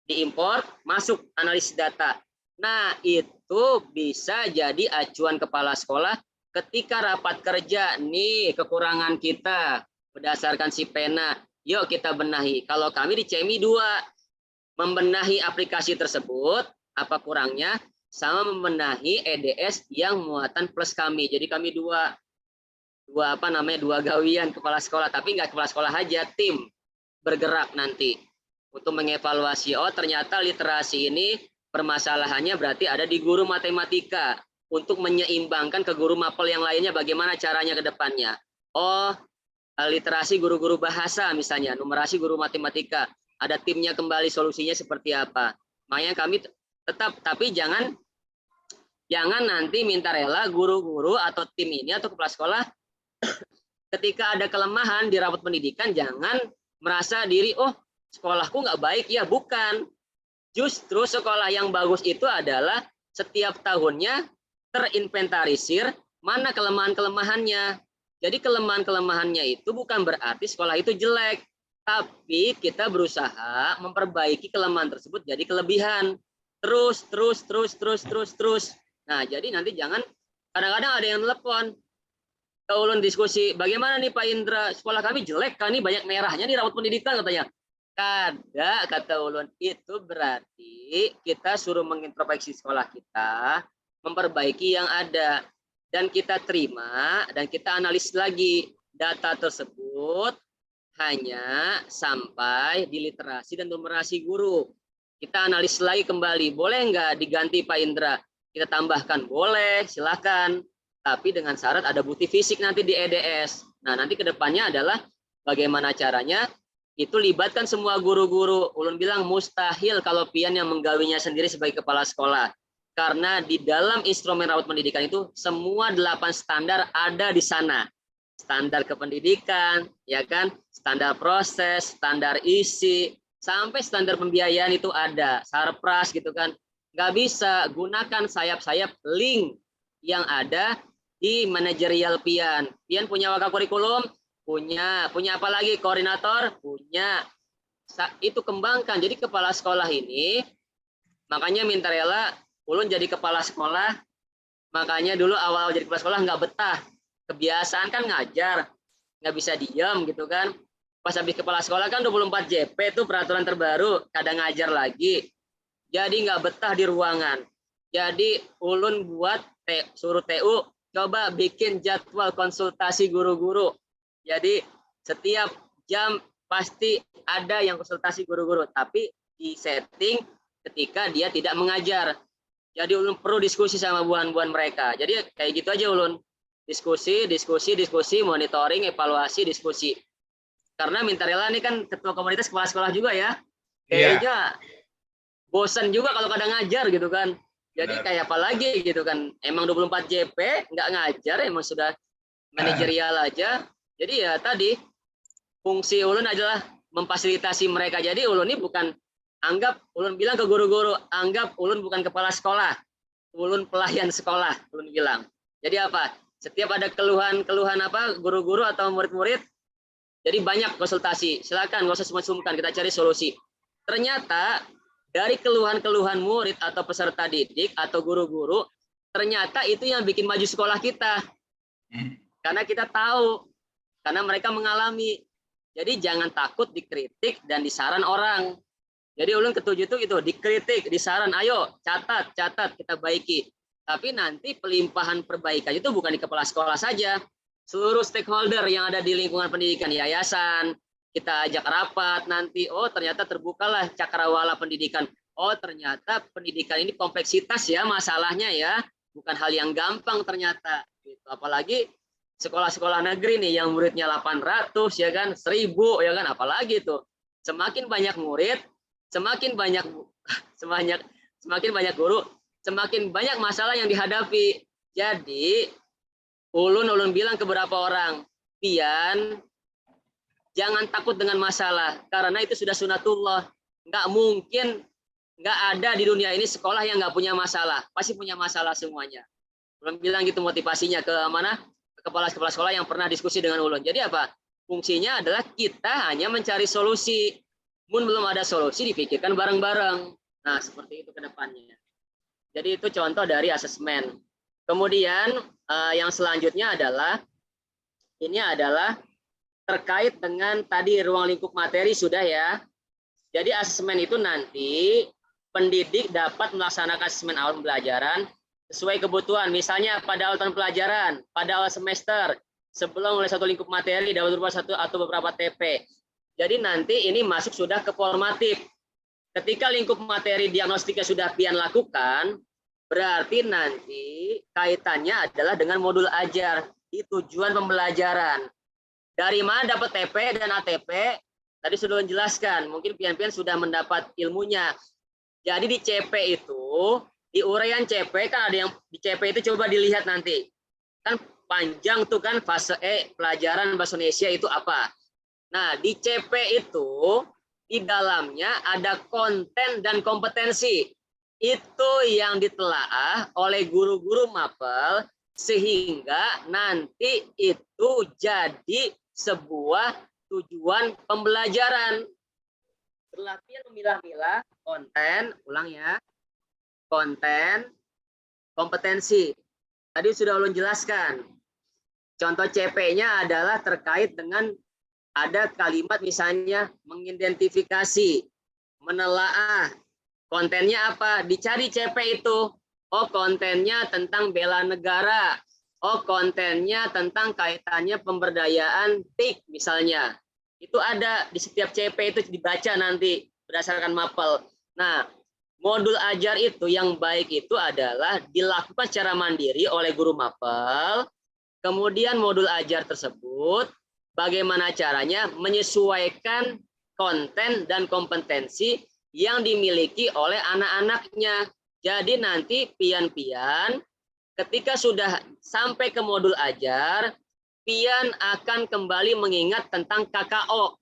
Diimport, masuk analisis data. Nah, itu bisa jadi acuan kepala sekolah ketika rapat kerja. Nih kekurangan kita berdasarkan Sipena. Yuk kita benahi. Kalau kami di CMI 2, membenahi aplikasi tersebut, apa kurangnya, sama membenahi EDS yang muatan plus kami. Jadi kami dua gawian kepala sekolah, tapi nggak kepala sekolah aja, tim bergerak nanti untuk mengevaluasi. Oh ternyata literasi ini permasalahannya berarti ada di guru matematika. Untuk menyeimbangkan ke guru mapel yang lainnya bagaimana caranya ke depannya. Oh literasi guru-guru bahasa misalnya, numerasi guru matematika. Ada timnya kembali solusinya seperti apa. Makanya kami tetap, tapi jangan nanti minta rela guru-guru atau tim ini atau kepala sekolah ketika ada kelemahan di rapot pendidikan jangan merasa diri oh sekolahku nggak baik ya, bukan. Justru sekolah yang bagus itu adalah setiap tahunnya terinventarisir mana kelemahan-kelemahannya. Jadi kelemahan-kelemahannya itu bukan berarti sekolah itu jelek, tapi kita berusaha memperbaiki kelemahan tersebut jadi kelebihan. Terus. Nah, jadi nanti jangan kadang-kadang ada yang telepon. Ulun diskusi, bagaimana nih Pak Indra, sekolah kami jelek kan, nih banyak merahnya di rapot pendidikan katanya. Kada, kata ulun, itu berarti kita suruh mengintrospeksi sekolah kita, memperbaiki yang ada, dan kita terima dan kita analisis lagi data tersebut hanya sampai di literasi dan numerasi guru. Kita analisis lagi kembali, boleh nggak diganti Pak Indra? Kita tambahkan, boleh, silakan. Tapi dengan syarat ada bukti fisik nanti di EDS. Nah, nanti kedepannya adalah bagaimana caranya itu libatkan semua guru-guru. Ulun bilang mustahil kalau pian yang menggawinya sendiri sebagai kepala sekolah. Karena di dalam instrumen rawat pendidikan itu semua 8 standar ada di sana. Standar kependidikan, ya kan? Standar proses, standar isi, sampai standar pembiayaan itu ada. Sarpras gitu kan. Nggak bisa gunakan sayap-sayap link yang ada di manajerial pian. Pian punya wakil kurikulum, punya apa lagi, koordinator, punya. Itu kembangkan. Jadi kepala sekolah ini, makanya minta rela ulun jadi kepala sekolah Makanya dulu awal jadi kepala sekolah nggak betah. Kebiasaan kan ngajar, nggak bisa diam gitu kan. Pas habis kepala sekolah kan 24 JP itu peraturan terbaru, kadang ngajar lagi. Jadi nggak betah di ruangan. Jadi ulun suruh TU coba bikin jadwal konsultasi guru-guru. Jadi setiap jam pasti ada yang konsultasi guru-guru, tapi di setting ketika dia tidak mengajar. Jadi ulun perlu diskusi sama buan-buan mereka. Jadi kayak gitu aja ulun. Diskusi, monitoring, evaluasi, diskusi. Karena Mintarela ini kan ketua komunitas kepala sekolah juga ya. Kayaknya bosan juga kalau kadang ngajar gitu kan. Jadi kayak apa lagi gitu kan. Emang 24 JP nggak ngajar, emang sudah manajerial aja. Jadi ya tadi fungsi ulun adalah memfasilitasi mereka. Jadi ulun ini bukan ulun bilang ke guru-guru, anggap ulun bukan kepala sekolah, ulun pelayan sekolah, ulun bilang. Jadi apa? Setiap ada keluhan apa guru-guru atau murid-murid, jadi banyak konsultasi. Silakan, nggak usah sungkan, kita cari solusi. Ternyata dari keluhan-keluhan murid atau peserta didik atau guru-guru, ternyata itu yang bikin maju sekolah kita. Karena kita tahu, karena mereka mengalami. Jadi jangan takut dikritik dan disaran orang. Jadi ulun ketujuh itu dikritik, disaran, ayo catat, kita baiki. Tapi nanti pelimpahan perbaikan itu bukan di kepala sekolah saja. Seluruh stakeholder yang ada di lingkungan pendidikan, yayasan, kita ajak rapat nanti, oh ternyata terbukalah cakrawala pendidikan. Oh ternyata pendidikan ini kompleksitas ya masalahnya ya, bukan hal yang gampang ternyata. Gitu. Apalagi sekolah-sekolah negeri nih yang muridnya 800 ya kan, 1000 ya kan, apalagi tuh. Semakin banyak murid, semakin banyak guru, semakin banyak masalah yang dihadapi. Jadi ulun bilang ke beberapa orang, pian jangan takut dengan masalah, karena itu sudah sunatullah. Nggak mungkin, nggak ada di dunia ini sekolah yang nggak punya masalah. Pasti punya masalah semuanya. Ulun bilang gitu motivasinya ke mana? Ke kepala sekolah yang pernah diskusi dengan ulun. Jadi apa? Fungsinya adalah kita hanya mencari solusi. Mun belum ada solusi, dipikirkan bareng-bareng. Nah, seperti itu ke depannya. Jadi itu contoh dari asesmen. Kemudian yang selanjutnya adalah, ini adalah terkait dengan tadi ruang lingkup materi sudah ya. Jadi asesmen itu nanti pendidik dapat melaksanakan asesmen awal pembelajaran sesuai kebutuhan. Misalnya pada awal tahun pelajaran, pada awal semester, sebelum mulai satu lingkup materi dapat berupa satu atau beberapa TP. Jadi nanti ini masuk sudah ke formatif. Ketika lingkup materi diagnostiknya sudah pian lakukan, berarti nanti kaitannya adalah dengan modul ajar di tujuan pembelajaran. Dari mana dapat TP dan ATP? Tadi sudah menjelaskan, mungkin pian-pian sudah mendapat ilmunya. Jadi di CP itu, di uraian CP kan ada yang di CP itu coba dilihat nanti. Kan panjang tuh kan fase E pelajaran bahasa Indonesia itu apa. Nah, di CP itu di dalamnya ada konten dan kompetensi. Itu yang ditelaah oleh guru-guru mapel sehingga nanti itu jadi sebuah tujuan pembelajaran. Berlatih memilah-milah konten, ulang ya, konten, kompetensi. Tadi sudah ulun jelaskan. Contoh CP-nya adalah terkait dengan ada kalimat misalnya mengidentifikasi, menelaah. Kontennya apa? Dicari CP itu. Oh, kontennya tentang bela negara. Oh, kontennya tentang kaitannya pemberdayaan TIK misalnya. Itu ada di setiap CP itu dibaca nanti berdasarkan mapel. Nah, modul ajar itu yang baik itu adalah dilakukan secara mandiri oleh guru mapel. Kemudian modul ajar tersebut bagaimana caranya menyesuaikan konten dan kompetensi yang dimiliki oleh anak-anaknya. Jadi nanti pian-pian ketika sudah sampai ke modul ajar, pian akan kembali mengingat tentang KKO.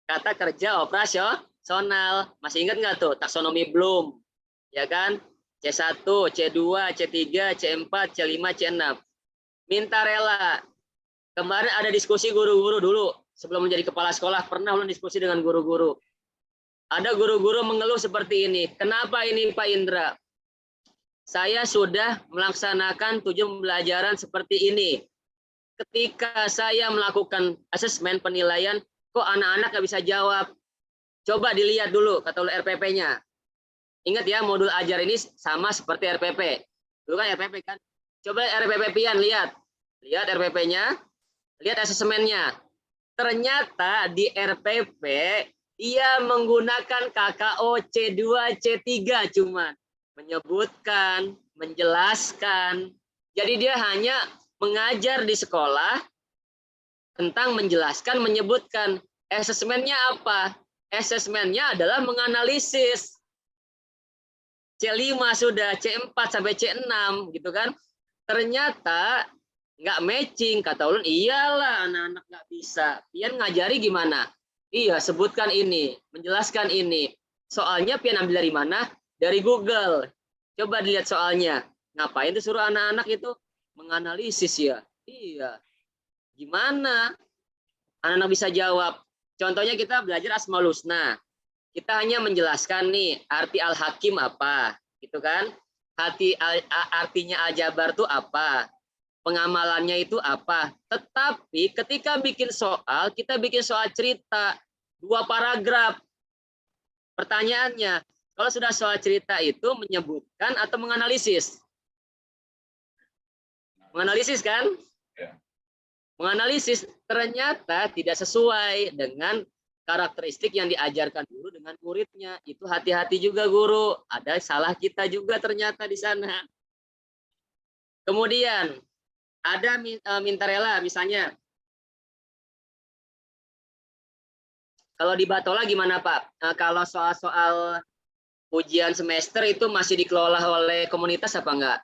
Kata kerja operasional. Masih ingat nggak tuh taksonomi Bloom? Ya kan? C1, C2, C3, C4, C5, C6. Minta rela. Kemarin ada diskusi guru-guru dulu. Sebelum menjadi kepala sekolah, pernah ulun diskusi dengan guru-guru. Ada guru-guru mengeluh seperti ini. Kenapa ini Pak Indra? saya sudah melaksanakan tujuan pembelajaran seperti ini. Ketika saya melakukan asesmen penilaian, kok anak-anak nggak bisa jawab? Coba dilihat dulu katalog RPP-nya. Ingat ya, modul ajar ini sama seperti RPP. Dulu kan RPP kan? Coba RPP Pian, lihat. Lihat RPP-nya, lihat asesmennya. Ternyata di RPP ia menggunakan KKO C2, C3 cuman. Menyebutkan, menjelaskan. Jadi dia hanya mengajar di sekolah tentang menjelaskan, menyebutkan. Asesmennya apa? Asesmennya adalah menganalisis. C5 sudah, C4 sampai C6 gitu kan. Ternyata nggak matching, kata ulun. Iyalah anak-anak nggak bisa. Pian ngajari gimana? Iya, sebutkan ini, menjelaskan ini. Soalnya Pian ambil dari mana? Dari Google. Coba dilihat soalnya. Ngapain tuh suruh anak-anak itu menganalisis ya? Iya. Gimana? Anak-anak bisa jawab. Contohnya kita belajar Asmaul Husna. Kita hanya menjelaskan nih arti Al-Hakim apa, gitu kan? Artinya Al-Jabar itu apa? Pengamalannya itu apa? Tetapi ketika bikin soal, kita bikin soal cerita 2 paragraf. Pertanyaannya, kalau sudah soal cerita itu menyebutkan atau menganalisis? Menganalisis kan? Menganalisis, ternyata tidak sesuai dengan karakteristik yang diajarkan guru dengan muridnya. Itu hati-hati juga guru. Ada salah kita juga ternyata di sana. Kemudian ada minta rela misalnya. Kalau di Batola gimana Pak? Kalau soal-soal ujian semester itu masih dikelola oleh komunitas apa enggak?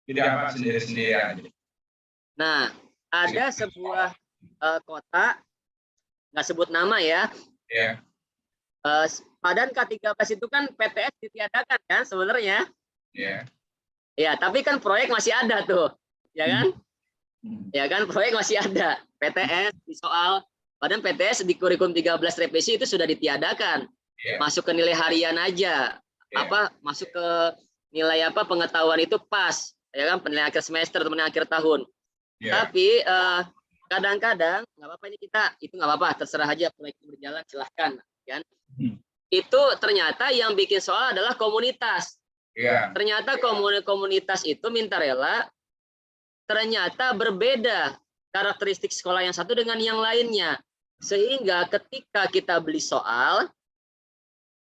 Tidak, Pak, sendiri-sendirian. Nah, ada sebuah kota, nggak sebut nama ya. Ya. Padan K13 itu kan PTS ditiadakan kan sebenarnya. Ya. Ya, tapi kan proyek masih ada tuh. Ya kan? Ya kan, proyek masih ada. PTS di soal, padahal PTS di kurikulum 13 revisi itu sudah ditiadakan. Ya. Masuk ke nilai harian aja. Ya. Masuk ke nilai pengetahuan itu pas. Ya kan, penilaian akhir semester atau penilaian akhir tahun. Ya. Tapi kadang-kadang nggak apa-apa, ini kita itu nggak apa-apa, terserah aja, proyek berjalan silahkan kan. Itu ternyata yang bikin soal adalah komunitas. Ya. Ternyata komunitas itu minta rela ternyata berbeda karakteristik sekolah yang satu dengan yang lainnya, sehingga ketika kita beli soal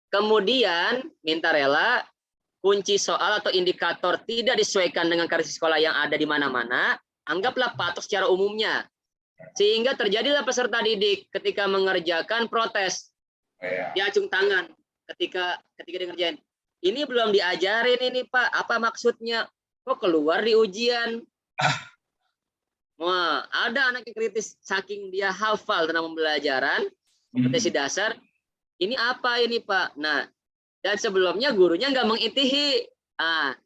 kemudian minta rela kunci soal atau indikator tidak disesuaikan dengan karakteristik sekolah yang ada di mana-mana, anggaplah patok secara umumnya. Sehingga terjadilah peserta didik ketika mengerjakan protes. Dia acung tangan ketika dia ngerjain. Ini belum diajarin ini Pak, apa maksudnya? Kok keluar di ujian? Wah, ada anak yang kritis saking dia hafal tentang pembelajaran, kompetensi dasar. Ini apa ini Pak? Nah, dan sebelumnya gurunya nggak mengitihi.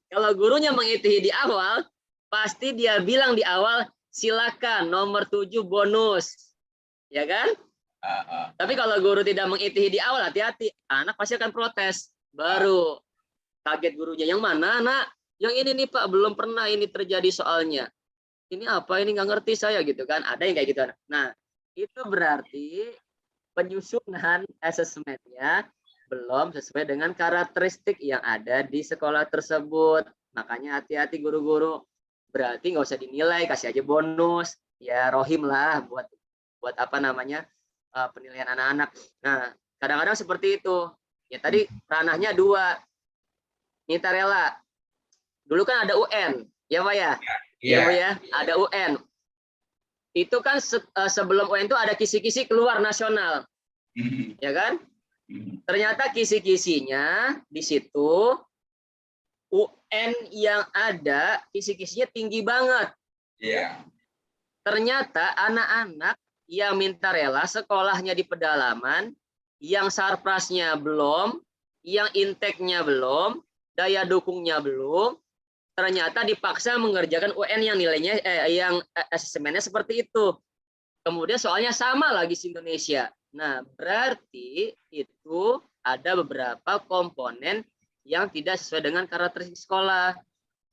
Kalau gurunya mengitihi di awal, pasti dia bilang di awal, silakan nomor 7 bonus, ya kan? Tapi kalau guru tidak mengitihi di awal, hati-hati, anak pasti akan protes. Baru kaget gurunya, yang mana nak? Yang ini nih Pak, belum pernah ini terjadi soalnya. Ini apa? Ini nggak ngerti saya gitu kan? Ada yang kayak gitu. Nah, itu berarti penyusunan asesmennya belum sesuai dengan karakteristik yang ada di sekolah tersebut. Makanya hati-hati guru-guru. Berarti nggak usah dinilai, kasih aja bonus, ya rohim lah buat apa namanya penilaian anak-anak. Nah, kadang-kadang seperti itu. Ya tadi ranahnya 2. Minta rela. Dulu kan ada UN, ya Pak ya? Ya Bu ya, ada UN. Itu kan sebelum UN itu ada kisi-kisi keluar nasional, ya kan? Ternyata kisi-kisinya di situ UN yang ada kisi-kisinya tinggi banget. Iya. Ternyata anak-anak yang minta rela sekolahnya di pedalaman, yang sarprasnya belum, yang intake-nya belum, daya dukungnya belum, ternyata dipaksa mengerjakan UN yang nilainya yang asesmennya seperti itu. Kemudian soalnya sama lagi di Indonesia. Nah, berarti itu ada beberapa komponen yang tidak sesuai dengan karakteristik sekolah.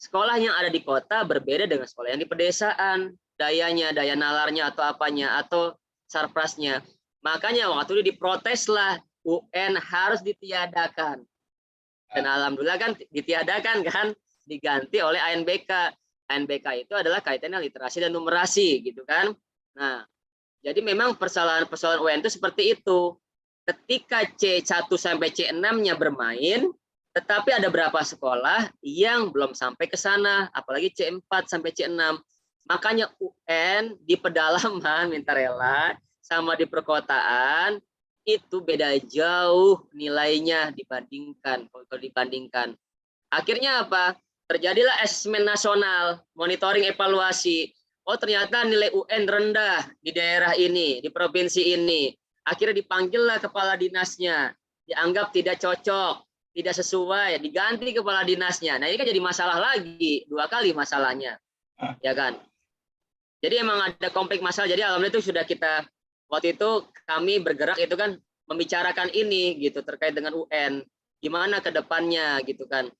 sekolah yang ada di kota berbeda dengan sekolah yang di pedesaan, dayanya, daya nalarnya atau apanya, atau sarprasnya. Makanya waktu itu diproteslah UN harus ditiadakan. Dan alhamdulillah kan ditiadakan kan, diganti oleh ANBK. ANBK itu adalah kaitannya literasi dan numerasi gitu kan. Nah, jadi memang persoalan-persoalan UN itu seperti itu. Ketika C1 sampai C6-nya bermain, tetapi ada beberapa sekolah yang belum sampai ke sana, apalagi C4 sampai C6. Makanya UN di pedalaman minta rela sama di perkotaan itu beda jauh nilainya dibandingkan. Akhirnya apa? Terjadilah asesmen nasional, monitoring evaluasi. Oh ternyata nilai UN rendah di daerah ini, di provinsi ini. Akhirnya dipanggillah kepala dinasnya, dianggap tidak cocok, tidak sesuai, diganti kepala dinasnya. Nah ini kan jadi masalah lagi, 2 kali masalahnya, ya kan? Jadi emang ada konflik masalah. Jadi alhamdulillah itu sudah kita, waktu itu kami bergerak itu kan membicarakan ini gitu terkait dengan UN, gimana ke depannya gitu kan.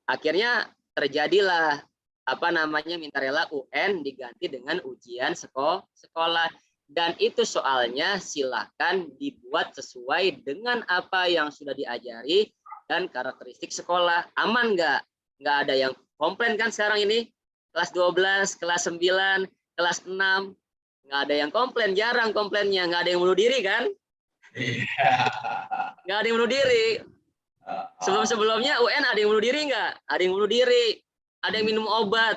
Akhirnya terjadilah apa namanya minta rela UN diganti dengan ujian sekolah. Dan itu soalnya silakan dibuat sesuai dengan apa yang sudah diajari dan karakteristik sekolah. Aman nggak? Nggak ada yang komplain kan sekarang ini? Kelas 12, kelas 9, kelas 6. Nggak ada yang komplain, jarang komplainnya. Nggak ada yang bunuh diri kan? Nggak ada yang bunuh diri. Sebelum-sebelumnya UN ada yang bunuh diri nggak? Ada yang bunuh diri. Ada yang minum obat.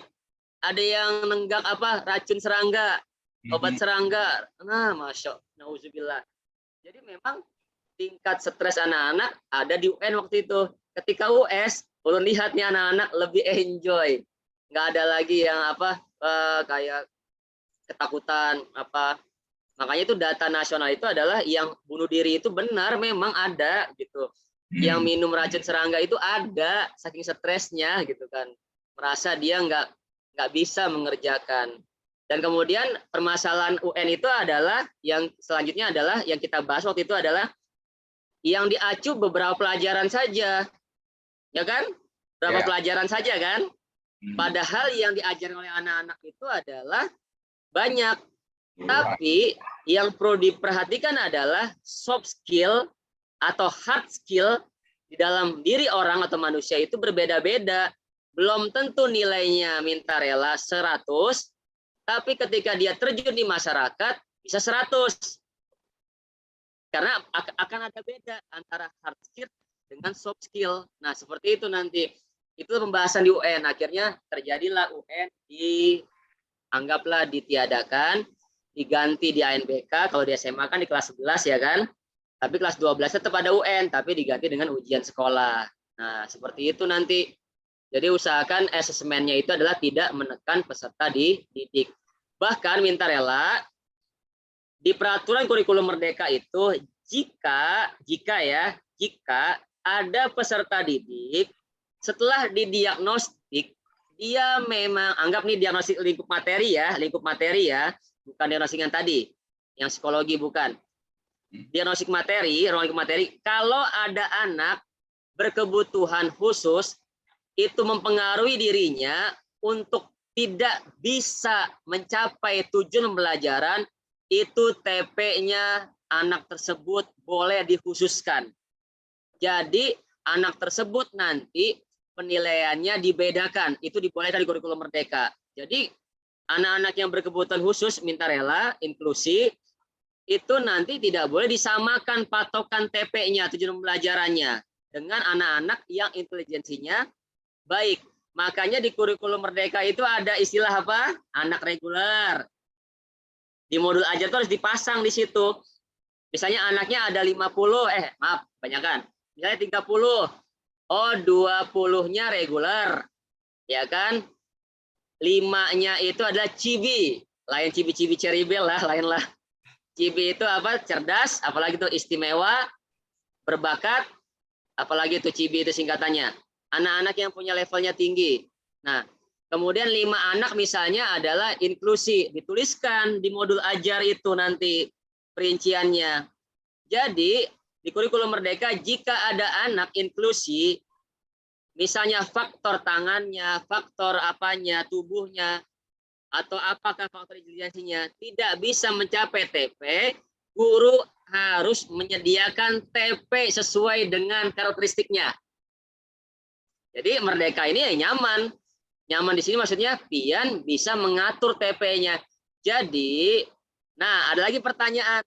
Ada yang nenggak apa? Racun serangga. Obat serangga. Nah, masya Allah, nauzubillah. Jadi memang tingkat stres anak-anak ada di UN waktu itu. Ketika US, ulun lihat nih anak-anak lebih enjoy. Nggak ada lagi yang apa kayak ketakutan apa. Makanya itu data nasional itu adalah yang bunuh diri itu benar memang ada gitu. Yang minum racun serangga itu ada saking stresnya gitu kan. Merasa dia nggak bisa mengerjakan. Dan kemudian permasalahan UN itu adalah yang selanjutnya adalah yang kita bahas waktu itu adalah yang diacu beberapa pelajaran saja, ya kan? Beberapa pelajaran saja kan? Padahal yang diajarkan oleh anak-anak itu adalah banyak. Tapi yang perlu diperhatikan adalah soft skill atau hard skill di dalam diri orang atau manusia itu berbeda-beda. Belum tentu nilainya minta rela 100, tapi ketika dia terjun di masyarakat bisa 100. Karena akan ada beda antara hard skill dengan soft skill. Nah, seperti itu nanti. Itu pembahasan di UN. Akhirnya terjadilah UN anggaplah ditiadakan, diganti di ANBK. Kalau di SMA kan di kelas 11 ya kan. Tapi kelas 12 tetap ada UN, tapi diganti dengan ujian sekolah. Nah, seperti itu nanti. Jadi usahakan asesmennya itu adalah tidak menekan peserta didik. Bahkan minta rela di peraturan kurikulum merdeka itu jika ada peserta didik setelah didiagnostik dia memang anggap nih diagnostik lingkup materi ya, bukan diagnostik yang tadi, yang psikologi bukan. Diagnostik materi, ruang lingkup materi, kalau ada anak berkebutuhan khusus itu mempengaruhi dirinya untuk tidak bisa mencapai tujuan pembelajaran, itu TP-nya anak tersebut boleh dikhususkan. Jadi anak tersebut nanti penilaiannya dibedakan, itu dibolehkan di kurikulum merdeka. Jadi anak-anak yang berkebutuhan khusus minta rela, inklusi, itu nanti tidak boleh disamakan patokan TP-nya, tujuan pembelajarannya, dengan anak-anak yang intelijensinya baik. Makanya di kurikulum merdeka itu ada istilah apa? Anak reguler. Di modul ajar itu harus dipasang di situ. Misalnya anaknya ada 50, kebanyakan. Misalnya 30. Oh, 20-nya reguler. Ya kan? 5-nya itu adalah cibi. Lain cibi-cibi ceribel lah, lain lah. Cibi itu apa? Cerdas, apalagi itu istimewa, berbakat, apalagi itu cibi itu singkatannya. Anak-anak yang punya levelnya tinggi. Nah, kemudian 5 anak misalnya adalah inklusi. Dituliskan di modul ajar itu nanti perinciannya. Jadi, di kurikulum merdeka jika ada anak inklusi, misalnya faktor tangannya, faktor apanya, tubuhnya, atau apakah faktor intelijensinya tidak bisa mencapai TP, guru harus menyediakan TP sesuai dengan karakteristiknya. Jadi Merdeka ini ya nyaman. Nyaman di sini maksudnya pian bisa mengatur TP-nya. Jadi, nah ada lagi pertanyaan.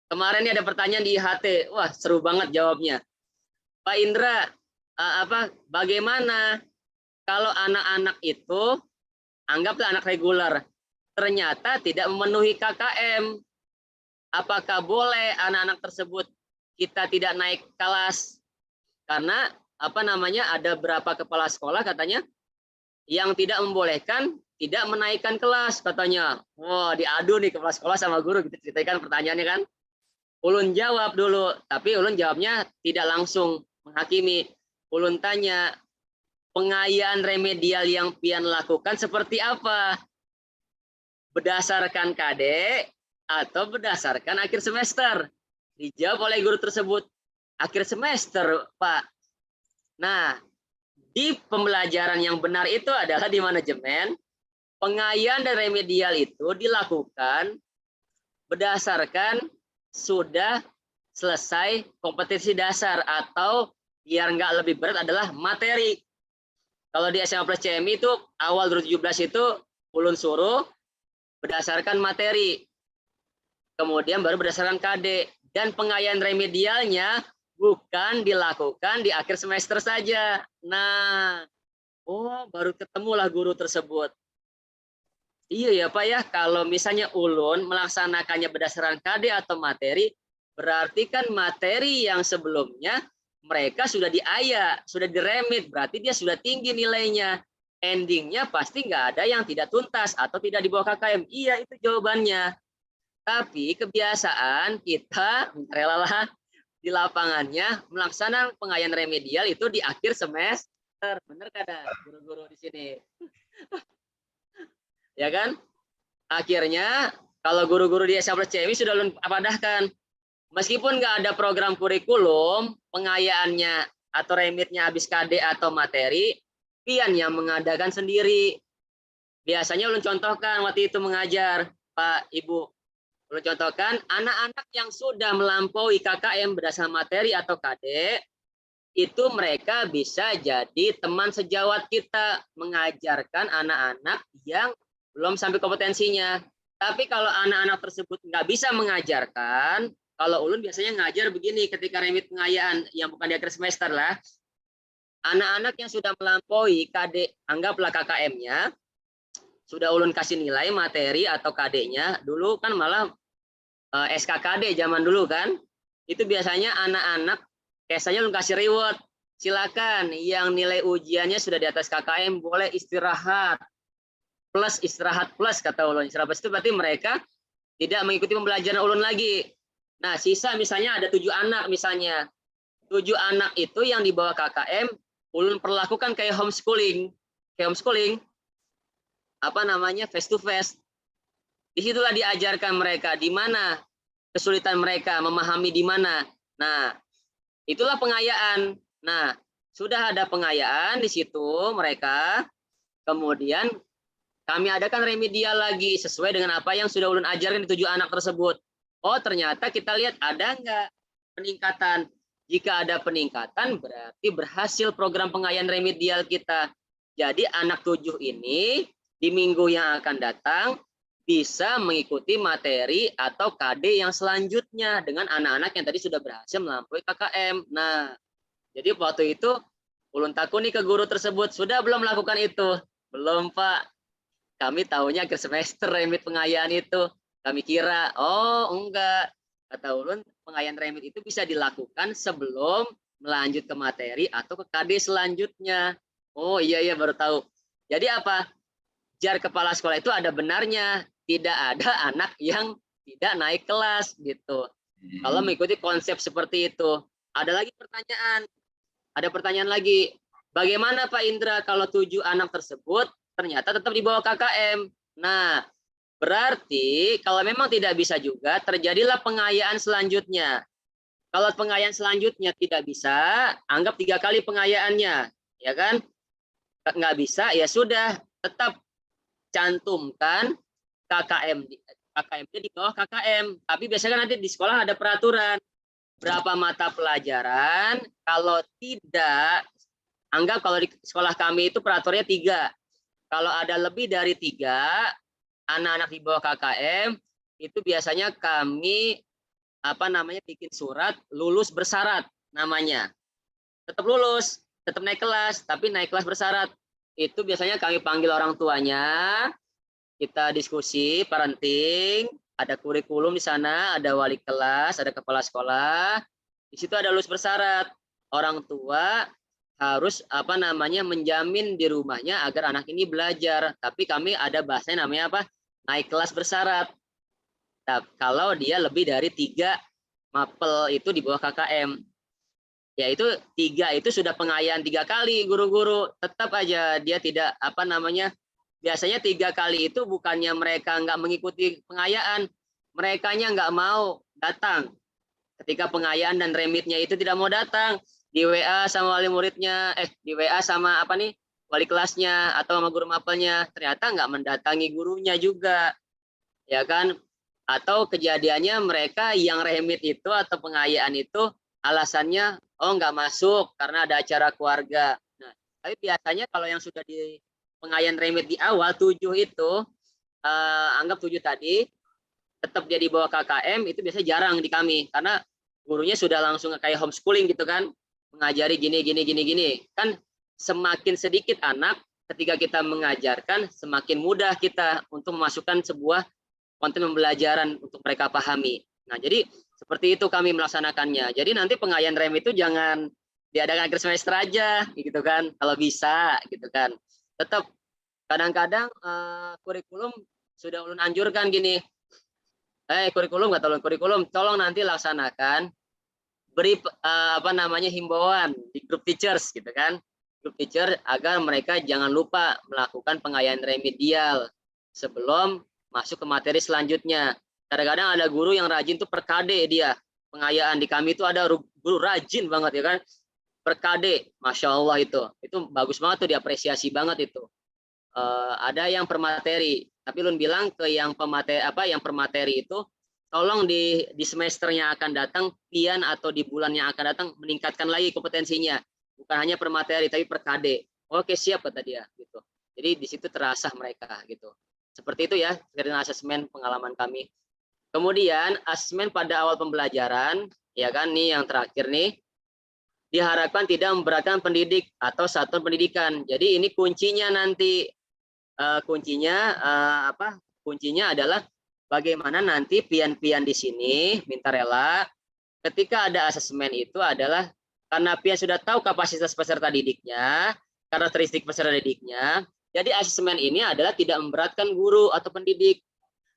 Kemarin ini ada pertanyaan di IHT. Wah, seru banget jawabnya. Pak Indra, bagaimana kalau anak-anak itu anggaplah anak reguler ternyata tidak memenuhi KKM? Apakah boleh anak-anak tersebut kita tidak naik kelas? Karena ada berapa kepala sekolah katanya yang tidak membolehkan tidak menaikkan kelas katanya. Wah, diadu nih kepala sekolah sama guru, kita ceritakan pertanyaannya kan. Ulun jawab dulu, tapi ulun jawabnya tidak langsung menghakimi. Ulun tanya, pengayaan remedial yang pian lakukan seperti apa? Berdasarkan KD atau berdasarkan akhir semester? Dijawab oleh guru tersebut, akhir semester, Pak. Nah, di pembelajaran yang benar itu adalah di manajemen, pengayaan dan remedial itu dilakukan berdasarkan sudah selesai kompetensi dasar, atau biar nggak lebih berat adalah materi. Kalau di SMA plus CMI itu awal 2017 itu ulun suruh berdasarkan materi, kemudian baru berdasarkan KD, dan pengayaan remedialnya bukan dilakukan di akhir semester saja. Nah, baru ketemulah guru tersebut. Iya ya Pak ya, kalau misalnya ulun melaksanakannya berdasarkan KD atau materi, berarti kan materi yang sebelumnya mereka sudah diaya, sudah diremit, berarti dia sudah tinggi nilainya. Endingnya pasti nggak ada yang tidak tuntas atau tidak di bawah KKM. Iya, itu jawabannya. Tapi kebiasaan kita relalah di lapangannya melaksanakan pengayaan remedial itu di akhir semester. Benar kada guru-guru di sini? Ya kan? Akhirnya kalau guru-guru di SMA CMI sudah padahkan, meskipun nggak ada program kurikulum, pengayaannya atau remitnya habis KD atau materi, pian yang mengadakan sendiri. Biasanya ulun contohkan waktu itu mengajar, Pak Ibu. Ulun contohkan anak-anak yang sudah melampaui KKM berdasarkan materi atau KD, itu mereka bisa jadi teman sejawat kita, mengajarkan anak-anak yang belum sampai kompetensinya. Tapi kalau anak-anak tersebut nggak bisa mengajarkan, kalau ulun biasanya ngajar begini ketika remit pengayaan yang bukan di akhir semester lah. Anak-anak yang sudah melampaui KD, anggaplah KKM-nya, sudah ulun kasih nilai materi atau KD-nya, dulu kan malah SKKD zaman dulu kan, itu biasanya anak-anak biasanya ulun kasih reward, silakan yang nilai ujiannya sudah di atas KKM boleh istirahat plus kata ulun. Istirahat plus itu berarti mereka tidak mengikuti pembelajaran ulun lagi. Nah, sisa misalnya ada 7 anak misalnya. 7 anak itu yang di bawah KKM ulun perlakukan kayak homeschooling. Kayak homeschooling face to face. Disitulah diajarkan mereka di mana kesulitan mereka, memahami di mana. Nah, itulah pengayaan. Nah, sudah ada pengayaan di situ mereka. Kemudian kami adakan remedial lagi sesuai dengan apa yang sudah ulun ajarkan di 7 anak tersebut. Oh, ternyata kita lihat ada nggak peningkatan. Jika ada peningkatan berarti berhasil program pengayaan remedial kita. Jadi anak 7 ini di minggu yang akan datang bisa mengikuti materi atau KD yang selanjutnya dengan anak-anak yang tadi sudah berhasil melampaui KKM. Nah, jadi waktu itu ulun takuni ke guru tersebut, sudah belum melakukan itu? Belum Pak, kami tahunya akhir semester remit pengayaan itu. Kami kira, oh enggak. Kata ulun, pengayaan remit itu bisa dilakukan sebelum melanjut ke materi atau ke KD selanjutnya. Oh iya baru tahu. Jadi apa? Jar kepala sekolah itu ada benarnya, tidak ada anak yang tidak naik kelas gitu. Kalau mengikuti konsep seperti itu. Ada lagi pertanyaan. Ada pertanyaan lagi. Bagaimana Pak Indra kalau 7 anak tersebut ternyata tetap di bawah KKM? Nah, berarti kalau memang tidak bisa juga terjadilah pengayaan selanjutnya. Kalau pengayaan selanjutnya tidak bisa, anggap 3 kali pengayaannya, ya kan? Nggak bisa, ya sudah, tetap cantumkan KKM di bawah KKM. Tapi biasanya kan nanti di sekolah ada peraturan berapa mata pelajaran. Kalau tidak, anggap kalau di sekolah kami itu peraturannya 3. Kalau ada lebih dari 3 anak-anak di bawah KKM, itu biasanya kami bikin surat lulus bersyarat namanya. Tetap lulus, tetap naik kelas, tapi naik kelas bersyarat. Itu biasanya kami panggil orang tuanya, kita diskusi parenting, ada kurikulum di sana, ada wali kelas, ada kepala sekolah. Di situ ada lulus bersyarat. Orang tua harus menjamin di rumahnya agar anak ini belajar. Tapi kami ada bahasanya namanya apa? Naik kelas bersyarat. Nah, kalau dia lebih dari 3 mapel itu di bawah KKM. Yaitu 3 itu sudah pengayaan 3 kali guru-guru, tetap aja dia tidak biasanya 3 kali itu bukannya mereka nggak mengikuti pengayaan, merekanya nggak mau datang ketika pengayaan dan remitnya itu tidak mau datang, di WA sama wali muridnya, di WA sama wali kelasnya atau sama guru mapelnya, ternyata nggak mendatangi gurunya juga, ya kan? Atau kejadiannya mereka yang remit itu atau pengayaan itu alasannya nggak masuk karena ada acara keluarga. Nah, tapi biasanya kalau yang sudah di pengayaan remit di awal 7 itu, anggap 7 tadi, tetap dia di bawah KKM, itu biasanya jarang di kami karena gurunya sudah langsung kayak homeschooling gitu kan, mengajari gini. Kan semakin sedikit anak ketika kita mengajarkan, semakin mudah kita untuk memasukkan sebuah konten pembelajaran untuk mereka pahami. Nah, jadi seperti itu kami melaksanakannya. Jadi nanti pengayaan rem itu jangan diadakan akhir semester aja, gitu kan? Kalau bisa, gitu kan? Tetap kadang-kadang kurikulum sudah ulun anjurkan gini. Kurikulum, tolong nanti laksanakan, beri himbauan di grup teachers, gitu kan? Grup teacher agar mereka jangan lupa melakukan pengayaan remedial sebelum masuk ke materi selanjutnya. Kadang-kadang ada guru yang rajin tuh per KD dia. Pengayaan di kami itu ada guru rajin banget ya kan. Per KD, Masya Allah itu. Itu bagus banget tuh, diapresiasi banget itu. Ada yang per materi. Tapi Lun bilang ke yang per materi itu, tolong di semesternya akan datang, pian atau di bulan yang akan datang, meningkatkan lagi kompetensinya. Bukan hanya per materi, tapi per KD. Oke, siap kata dia. Gitu. Jadi di situ terasah mereka gitu. Seperti itu ya, dari asesmen pengalaman kami. Kemudian asesmen pada awal pembelajaran, ya kan, nih yang terakhir nih, diharapkan tidak memberatkan pendidik atau satuan pendidikan. Jadi ini kuncinya nanti, kuncinya adalah bagaimana nanti pian-pian di sini minta rela ketika ada asesmen itu adalah karena pian sudah tahu kapasitas peserta didiknya, karakteristik peserta didiknya. Jadi asesmen ini adalah tidak memberatkan guru atau pendidik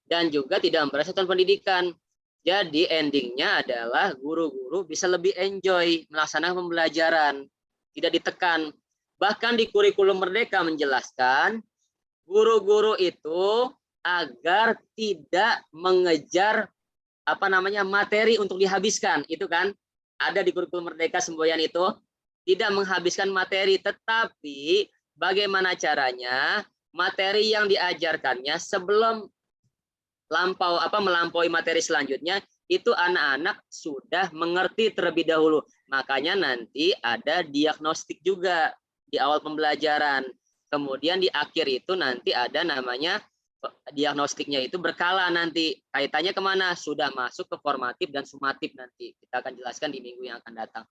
dan juga tidak memberatkan pendidikan. Jadi endingnya adalah guru-guru bisa lebih enjoy melaksanakan pembelajaran, tidak ditekan. Bahkan di kurikulum Merdeka menjelaskan guru-guru itu agar tidak mengejar materi untuk dihabiskan. Itu kan ada di kurikulum Merdeka semboyan itu, tidak menghabiskan materi, tetapi bagaimana caranya materi yang diajarkannya sebelum melampaui materi selanjutnya itu anak-anak sudah mengerti terlebih dahulu. Makanya nanti ada diagnostik juga di awal pembelajaran. Kemudian di akhir itu nanti ada namanya diagnostiknya itu berkala nanti. Kaitannya kemana? Sudah masuk ke formatif dan sumatif nanti. Kita akan jelaskan di minggu yang akan datang.